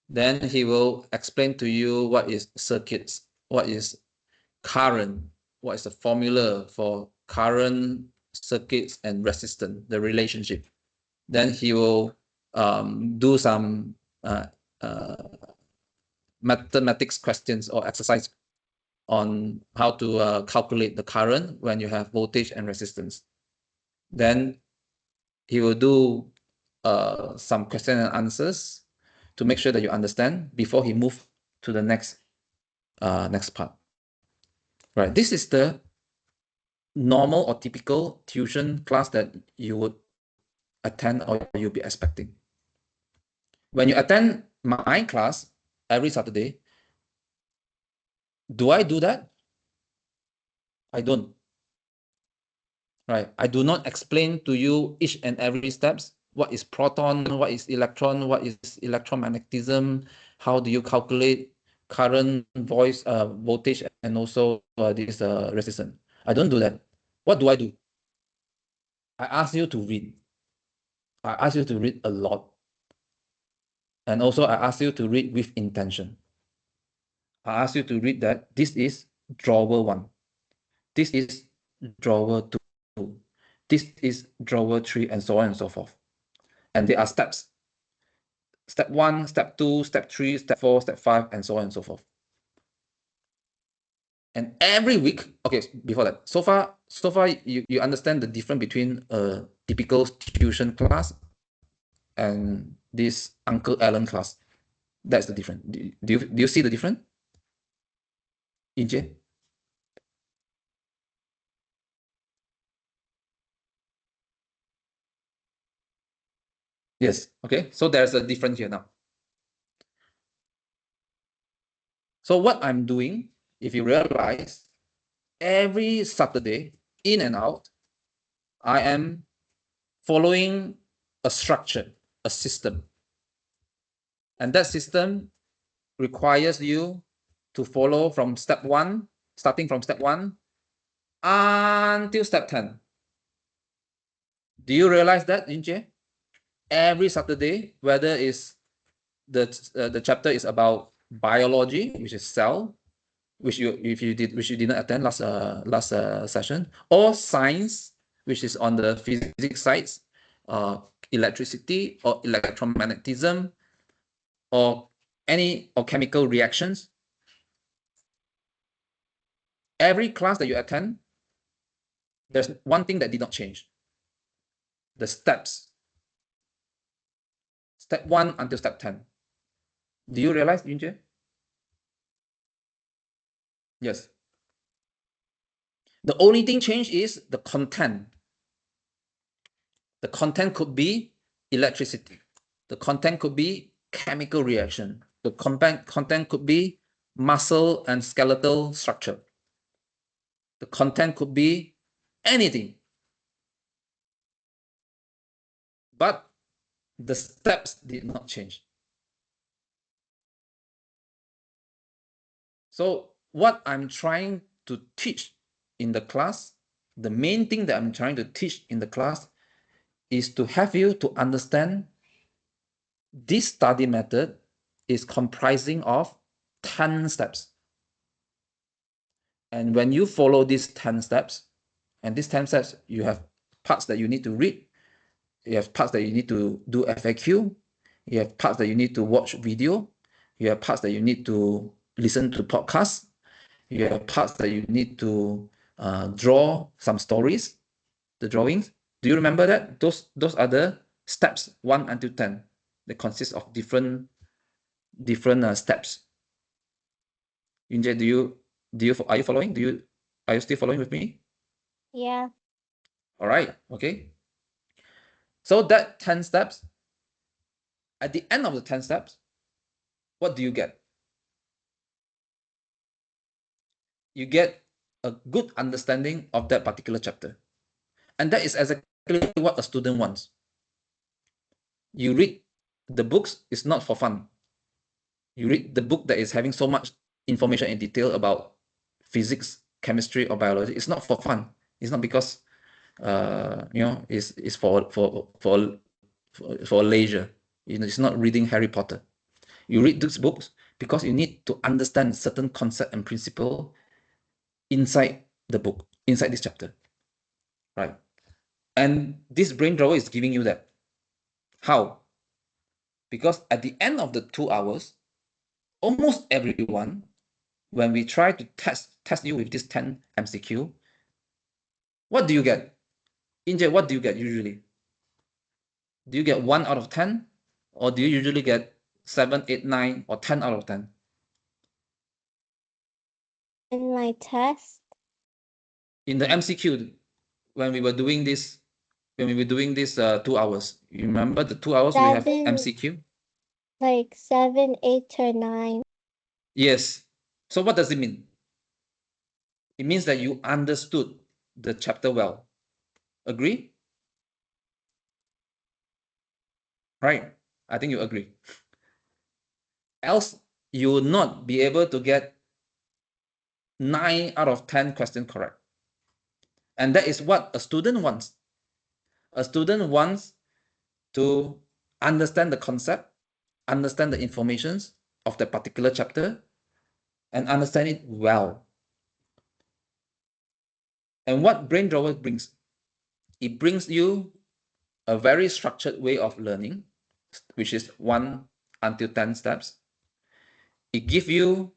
Then he will explain to you what is circuits, what is current, what is the formula for current, circuits, and resistance, the relationship. Then he will do some mathematics questions or exercise on how to calculate the current when you have voltage and resistance. Then he will do some question and answers to make sure that you understand before he move to the next part. Right. This is the normal or typical tuition class that you would attend or you'll be expecting. When you attend my class every Saturday, do I do that? I don't. Right. I do not explain to you each and every steps. What is proton? What is electron? What is electromagnetism? How do you calculate current, voltage, and also this resistance? I don't do that. What do? I ask you to read. I ask you to read a lot. And also I ask you to read with intention. I ask you to read that this is drawer 1. This is drawer 2. This is drawer 3, and so on and so forth. And there are steps. Step 1, step 2, step 3, step 4, step 5, and so on and so forth. And every week, okay, before that, so far you understand the difference between a typical tuition class and this Uncle Alan class. That's the difference. Do you see the difference? EJ? Yes. Okay. So there's a difference here now. So what I'm doing, if you realize, every Saturday, in and out, I am following a structure, a system. And that system requires you to follow from step 1, starting from step 1 until step 10. Do you realize that, Inche? Every Saturday, whether it's the chapter is about biology, which is cell, which you did not attend last session, or science, which is on the physics sides, electricity or electromagnetism, or chemical reactions, every class that you attend, there's one thing that did not change. The steps. Step 1 until step 10. Do you realize, Yunjie? Yes. The only thing changed is the content. The content could be electricity. The content could be chemical reaction. The content could be muscle and skeletal structure. The content could be anything. But the steps did not change. So what I'm trying to teach in the class, the main thing that I'm trying to teach in the class is to have you to understand this study method is comprising of 10 steps. And when you follow these 10 steps, and these 10 steps, you have parts that you need to read, you have parts that you need to do FAQ, you have parts that you need to watch video, you have parts that you need to listen to podcasts, you have parts that you need to draw some stories, the drawings. Do you remember that? Those are the steps 1 until 10. They consist of different steps. Yunjie, are you following? Are you still following with me? Yeah. All right. Okay. So that 10 steps, at the end of the 10 steps, what do you get? You get a good understanding of that particular chapter. And that is exactly what a student wants. You read the books, it's not for fun. You read the book that is having so much information in detail about physics, chemistry, or biology. It's not for fun. It's not because it's for leisure. It's not reading Harry Potter. You read these books because you need to understand certain concept and principle inside the book, inside this chapter, right? And this BrainDrawer is giving you that. How? Because at the end of the 2 hours, almost everyone, when we try to test you with this 10 MCQ, what do you get? Inje, what do you get usually? Do you get 1 out of 10? Or do you usually get 7, 8, 9, or 10 out of 10? In my test, In the MCQ, when we were doing this 2 hours, you remember the 2 hours we have 7, MCQ? like 7, 8, or 9. Yes. So what does it mean? It means that you understood the chapter well. Agree? Right? I think you agree. Else, you will not be able to get 9 out of 10 questions correct. And that is what a student wants. A student wants to understand the concept, understand the informations of the particular chapter, and understand it well. And what BrainDrawer brings? It brings you a very structured way of learning, which is 1 until 10 steps. It gives you,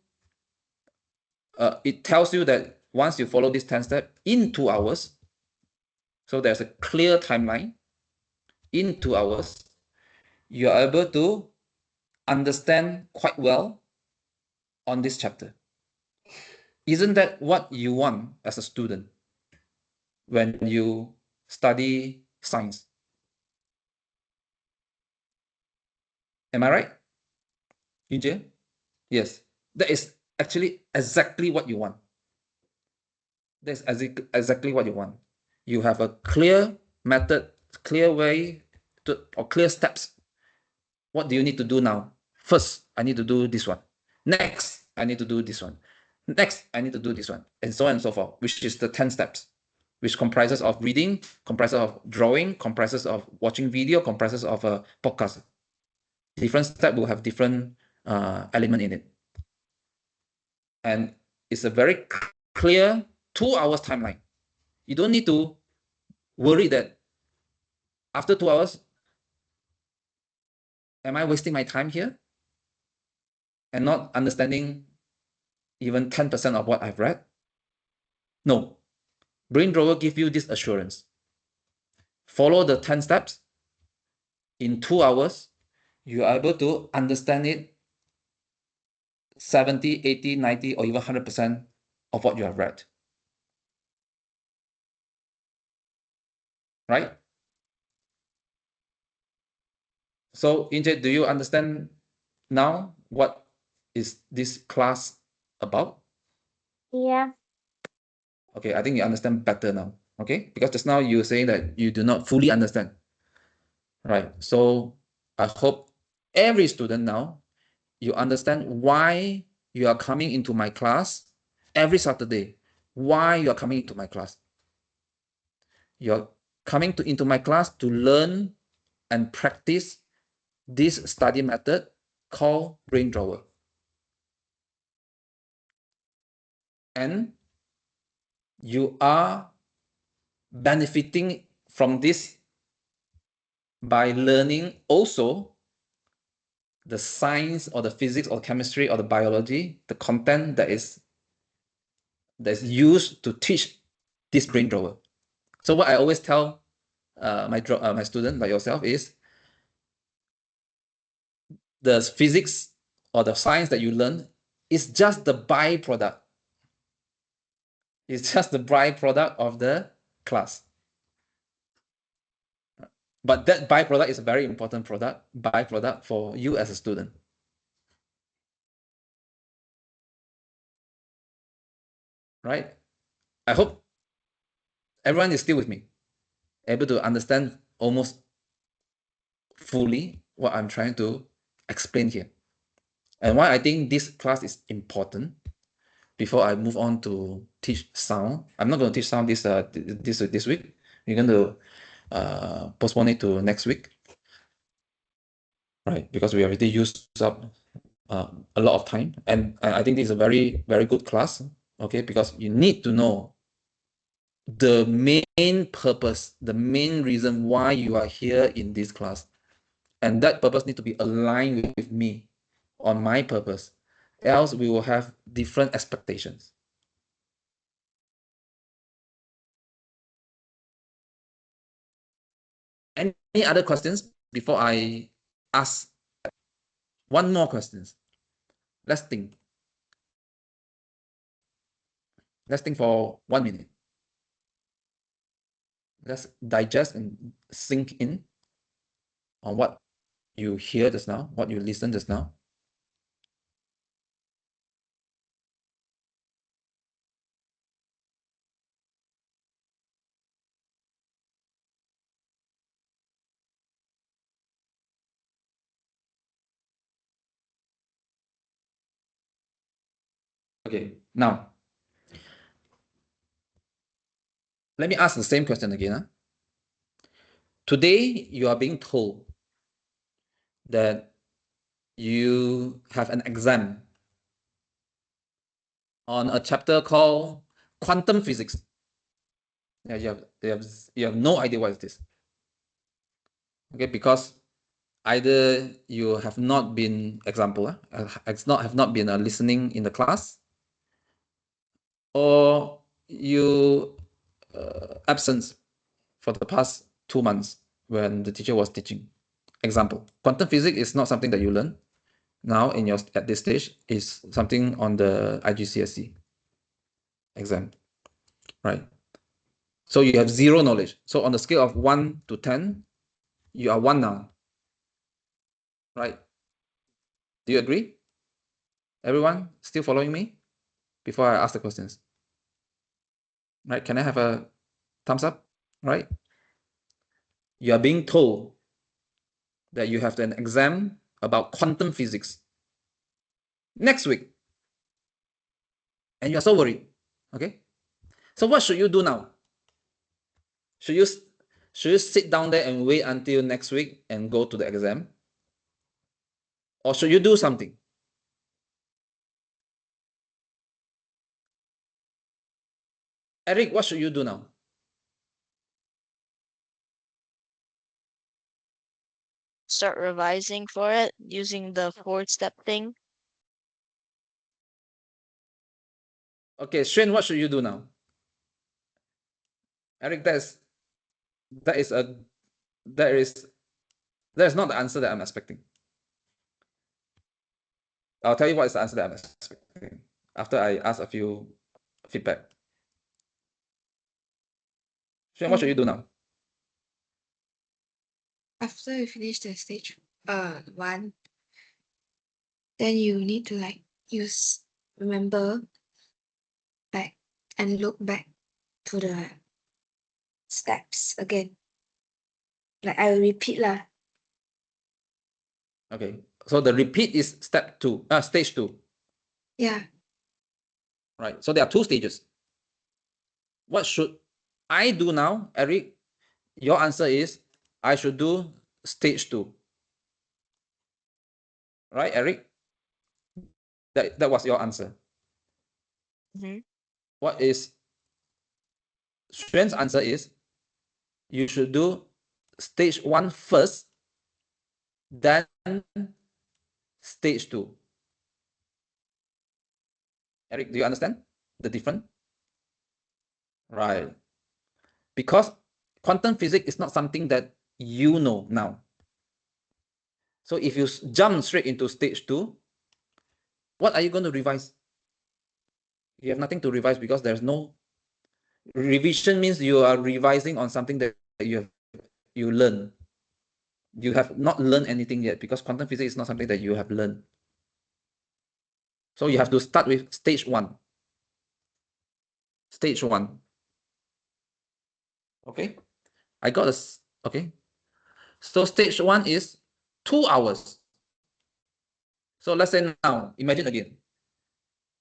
it tells you that once you follow this 10 steps in 2 hours, so there's a clear timeline, in 2 hours, you are able to understand quite well on this chapter. Isn't that what you want as a student when you study science? Am I right, Yunjie? Yes, that is actually exactly what you want. That's exactly what you want. You have a clear method, clear way or clear steps. What do you need to do now? First, I need to do this one. Next, I need to do this one. Next, I need to do this one, and so on and so forth, which is the 10 steps, which comprises of reading, comprises of drawing, comprises of watching video, comprises of a podcast. Different step will have different element in it. And it's a very clear 2 hours timeline. You don't need to worry that after 2 hours, am I wasting my time here and not understanding even 10% of what I've read? No. BrainDrawer give you this assurance. Follow the 10 steps. In 2 hours, you are able to understand it 70, 80, 90, or even 100% of what you have read. Right? So, Inje, do you understand now what is this class about? Yeah. Okay, I think you understand better now. Okay, because just now you were saying that you do not fully understand. Right. So I hope every student now you understand why you are coming into my class every Saturday. Why you are coming into my class? You're coming into my class to learn and practice this study method called BrainDrawer. And you are benefiting from this by learning also the science or the physics or chemistry or the biology, the content that's used to teach this BrainDrawer. So what I always tell my student like yourself is the physics or the science that you learn is just the byproduct. It's just the byproduct of the class. But that byproduct is a very important byproduct for you as a student. Right? I hope everyone is still with me, able to understand almost fully what I'm trying to explain here. And why I think this class is important before I move on to teach sound. I'm not going to teach sound this week. We're going to postpone it to next week, right? Because we already used up a lot of time, and I think this is a very, very good class, okay? Because you need to know the main purpose, the main reason why you are here in this class, and that purpose need to be aligned with me on my purpose. Else, we will have different expectations. Any other questions before I ask one more questions? Let's think. Let's think for 1 minute. Let's digest and sink in on what you hear just now, what you listen just now. Okay, now, let me ask the same question again. Today, you are being told that you have an exam on a chapter called quantum physics. Yeah, you have no idea what it is. Okay, because either you have not been, example, have not been listening in the class, or you absence for the past 2 months when the teacher was teaching. Example, quantum physics is not something that you learn now at this stage. Is something on the IGCSE exam, right? So you have zero knowledge. So on the scale of 1 to 10, you are 1 now, right? Do you agree? Everyone still following me? Before I ask the questions, right? Can I have a thumbs up? Right? You are being told that you have an exam about quantum physics next week, and you are so worried. Okay, so what should you do now? Should you sit down there and wait until next week and go to the exam, or should you do something? Eric, what should you do now? Start revising for it using the 4-step thing. Okay, Shane, what should you do now? Eric, that's not the answer that I'm expecting. I'll tell you what is the answer that I'm expecting after I ask a few feedback. Xuan, what should you do now? After you finish the stage 1, then you need to like remember back and look back to the steps again. Like I will repeat lah. Okay, so the repeat is stage 2. Yeah. Right, so there are 2 stages. What should I do now, Eric? Your answer is I should do stage 2. Right, Eric? That was your answer. What is Xuan's answer is you should do stage 1 first, then stage 2. Eric, do you understand the difference? Right. Because quantum physics is not something that you know now. So if you jump straight into stage 2, what are you going to revise? You have nothing to revise because there's no revision. Means you are revising on something that you learn. You have not learned anything yet because quantum physics is not something that you have learned. So you have to start with stage 1. Stage 1. Okay, I got this. Okay, so stage 1 is 2 hours. So let's say now, imagine again,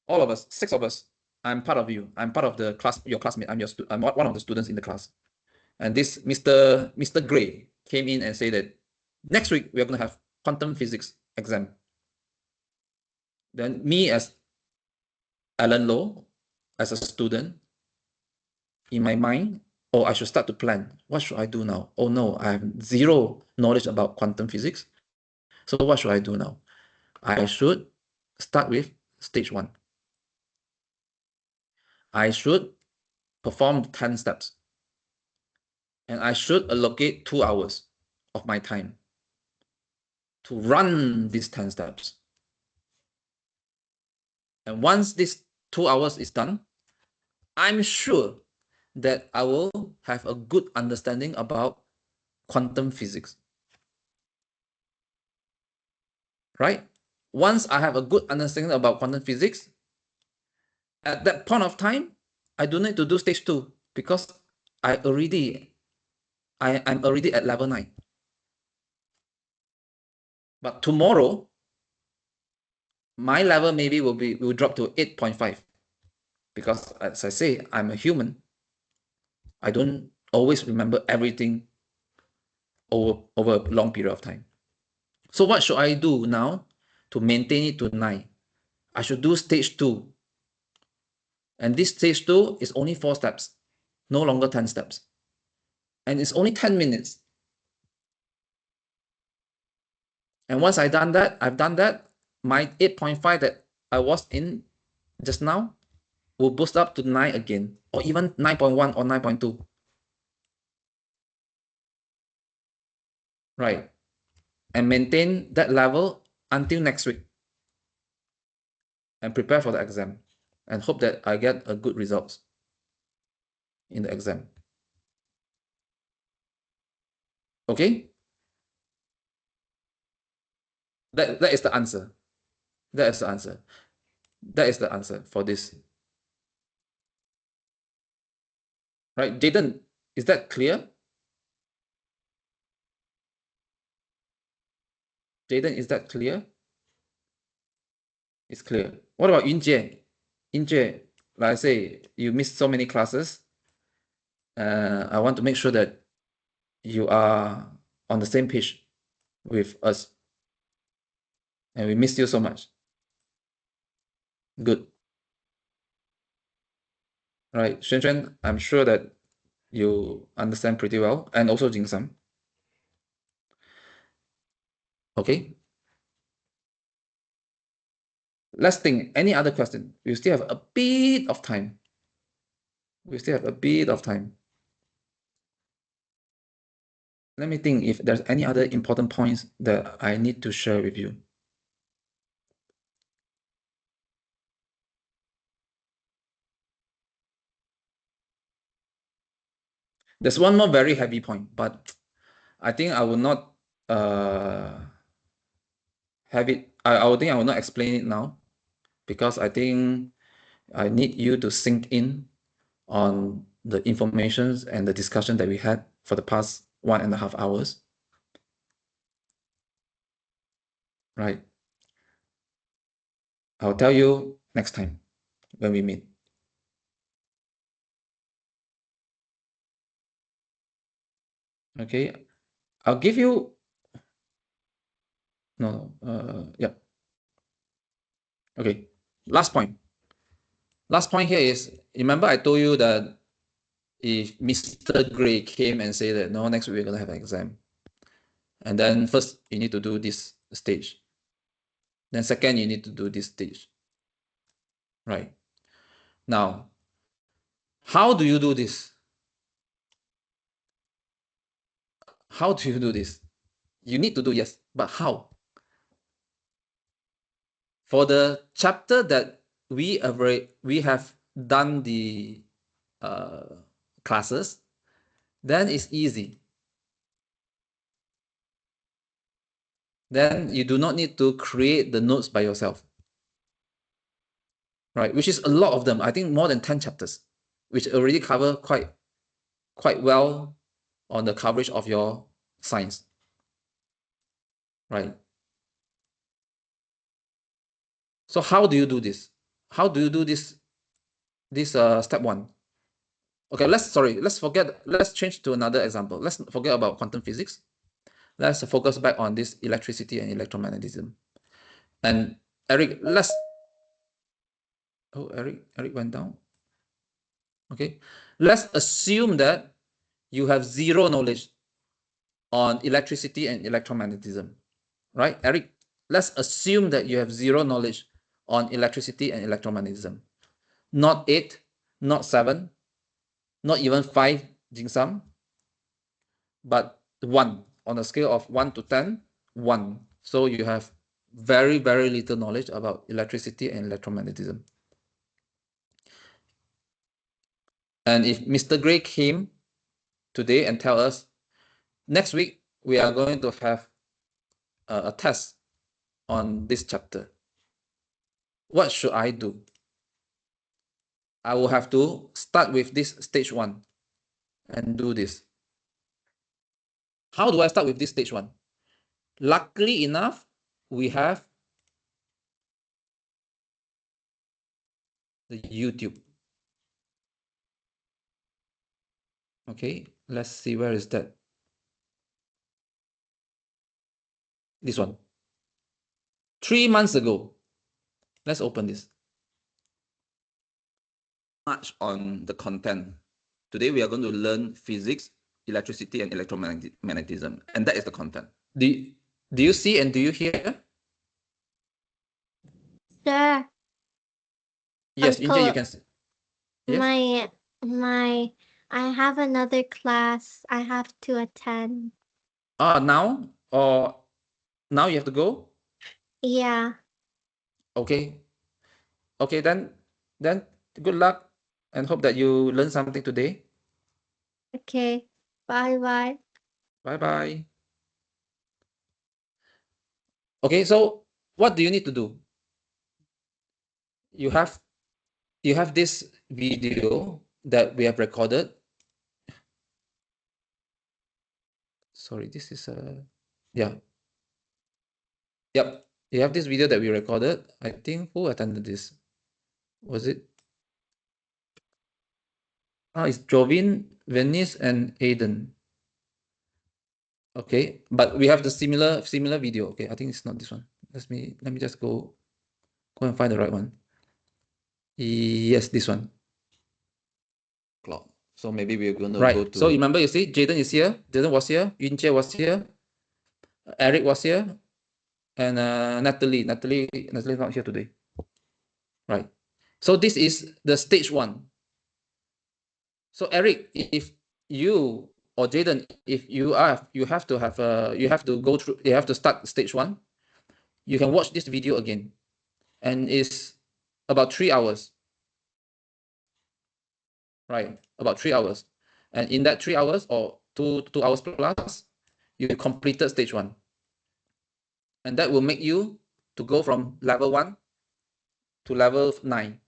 all of us, 6 of us, I'm part of you. I'm part of the class, your classmate. I'm one of the students in the class. And this Mr. Gray came in and said that next week we are going to have quantum physics exam. Then me as Alan Low, as a student, in my mind, oh, I should start to plan. What should I do now? Oh no, I have zero knowledge about quantum physics. So what should I do now? I should start with stage 1. I should perform 10 steps. And I should allocate 2 hours of my time to run these 10 steps. And once this 2 hours is done, I'm sure that I will have a good understanding about quantum physics. Right? Once I have a good understanding about quantum physics, at that point of time, I don't need to do stage 2 because I'm already at level 9. But tomorrow, my level maybe will drop to 8.5 because, as I say, I'm a human. I don't always remember everything over a long period of time. So what should I do now to maintain it to 9? I should do stage 2. And this stage 2 is only 4 steps, no longer 10 steps. And it's only 10 minutes. And once I've done that, my 8.5 that I was in just now will boost up to 9 again, or even 9.1 or 9.2. Right. And maintain that level until next week. And prepare for the exam. And hope that I get a good results in the exam. Okay? That is the answer. That is the answer. That is the answer for this. Right, Jaden, is that clear? Jaden, is that clear? It's clear. What about Yunjie? Yunjie, like I say, you missed so many classes. I want to make sure that you are on the same page with us. And we missed you so much. Good. Right, Xuan, I'm sure that you understand pretty well, and also Jing Sam. Okay. Let's think. Any other question? We still have a bit of time. We still have a bit of time. Let me think if there's any other important points that I need to share with you. There's one more very heavy point, but I think I will not have it. I will think I will not explain it now, because I think I need you to sink in on the informations and the discussion that we had for the past 1.5 hours. Right? I'll tell you next time when we meet. Okay, I'll give you, yeah. Okay, last point. Last point here is, remember I told you that if Mr. Gray came and said that, no, next week we're going to have an exam. And then first you need to do this stage. Then second, you need to do this stage. Right? Now, how do you do this? How do you do this? You need to do, yes, but how? For the chapter that we have done the classes, then it's easy. Then you do not need to create the notes by yourself. Right? Which is a lot of them. I think more than 10 chapters, which already cover quite well on the coverage of your science. Right? So how do you do this? How do you do this step one? Okay, let's change to another example. Let's forget about quantum physics. Let's focus back on this electricity and electromagnetism. And Eric, Eric went down. Okay, let's assume that you have zero knowledge on electricity and electromagnetism, right? Eric, let's assume that you have zero knowledge on electricity and electromagnetism. Not 8, not 7, not even 5 dim sum, but 1 on a scale of 1 to 10, 1. So you have very, very little knowledge about electricity and electromagnetism. And if Mr. Gray came today and tell us, next week we are going to have a test on this chapter, what should I do? I will have to start with this stage 1 and do this. How do I start with this stage 1? Luckily enough, we have the YouTube. Okay, let's see, where is that? This one. 3 months ago. Let's open this. Much on the content. Today we are going to learn physics, electricity, and electromagnetism, and that is the content. Do you see and do you hear? Sir. Yes, Inje, you can see. Yes? I have another class I have to attend. Now? Or now you have to go? Yeah. Okay. Okay, then good luck and hope that you learn something today. Okay. Bye-bye. Bye-bye. Okay, so what do you need to do? You have this video that we have recorded. Sorry, this is yeah. Yep. You have this video that we recorded. I think who attended this? Was it? It's Jovin, Venice, and Aiden. Okay, but we have the similar video. Okay, I think it's not this one. Let me just go and find the right one. Yes, this one. Clock. So maybe we're going to go to. So remember, you see, Jaden is here. Jaden was here. Yunche was here. Eric was here, and Natalie is not here today. Right. So this is the stage 1. So Eric, if you or Jaden, if you have to go through, you have to start stage 1, you can watch this video again, and it's about 3 hours, right? About 3 hours, and in that 3 hours or 2 hours plus, you completed stage 1, and that will make you to go from level 1 to level 9.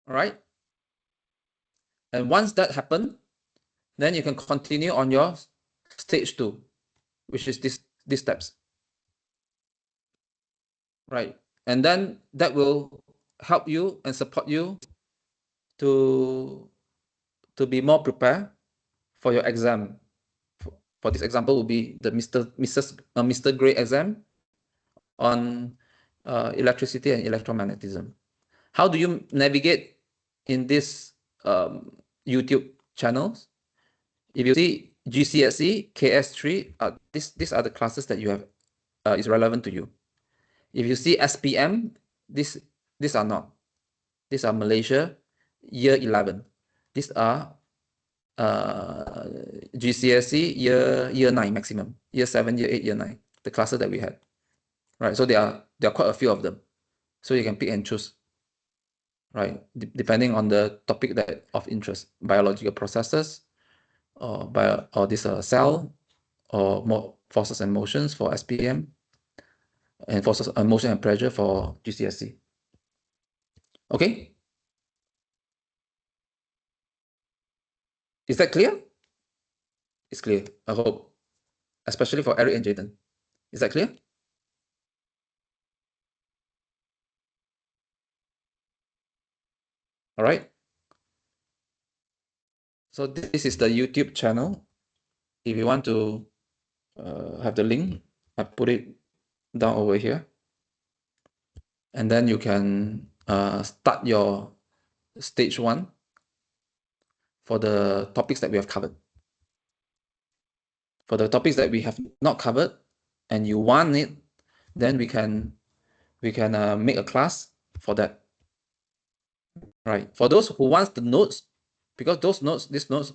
All right, and once that happened, then you can continue on your stage 2, which is these steps, right? And then that will help you and support you to be more prepared for your exam. For this example, will be the Mr. Gray exam on electricity and electromagnetism. How do you navigate in this YouTube channels? If you see GCSE, KS3, these are the classes that you have is relevant to you. If you see SPM, these are not. These are Malaysia year 11. These are GCSE year 9 maximum, year 7, year 8, year 9, the classes that we had, right? So there are quite a few of them, so you can pick and choose, right? Depending on the topic that of interest, biological processes, or this cell, or more forces and motions for SPM, and forces, motion and pressure for GCSE. Okay, is that clear? It's clear, I hope, especially for Eric and Jaden. Is that clear? All right. So this is the YouTube channel. If you want to have the link, I put it down over here. And then you can start your stage 1 for the topics that we have covered. For the topics that we have not covered and you want it, then we can make a class for that. Right. For those who wants the notes, because these notes,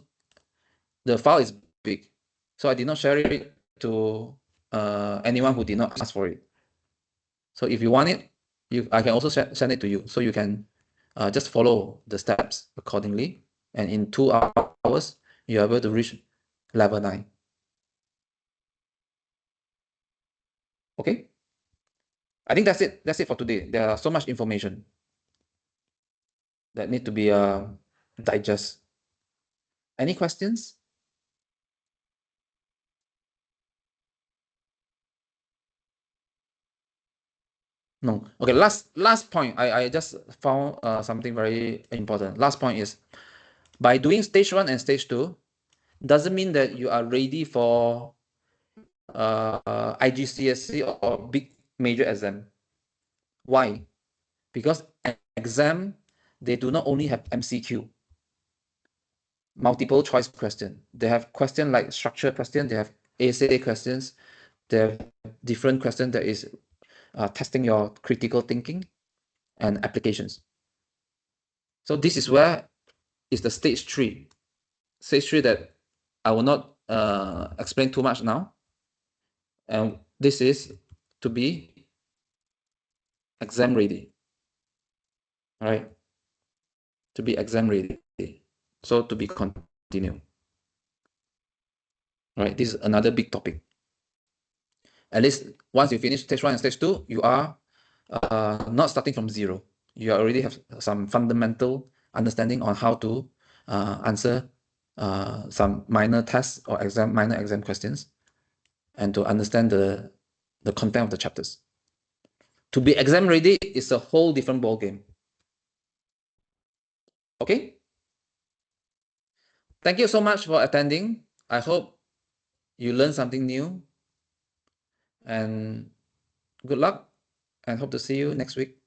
the file is big, so I did not share it to anyone who did not ask for it. So if you want it, I can also send it to you, so you can just follow the steps accordingly, and in 2 hours you're able to reach level 9. Okay, I think that's it for today. There are so much information that need to be digest. Any questions? No. Okay, last point. I just found something very important. Last point is, by doing stage 1 and stage 2 doesn't mean that you are ready for IGCSE or big major exam. Why? Because exam, they do not only have MCQ, multiple choice question. They have question like structured question, they have essay questions, they have different question that is testing your critical thinking and applications. So this is where is the stage 3. Stage 3 that I will not explain too much now. And this is to be exam ready. All right, to be exam ready. So to be continued. All right, this is another big topic. At least once you finish stage 1 and stage 2, you are not starting from zero. You already have some fundamental understanding on how to answer some minor tests or minor exam questions, and to understand the content of the chapters. To be exam ready is a whole different ball game. Okay, thank you so much for attending. I hope you learned something new, and good luck, and hope to see you next week.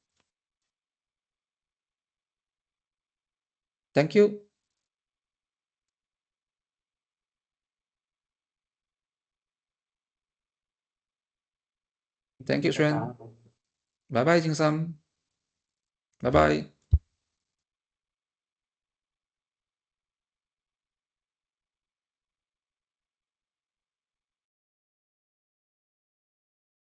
Thank you. Thank you, Xuan. Bye bye, Jing Sam. Bye bye.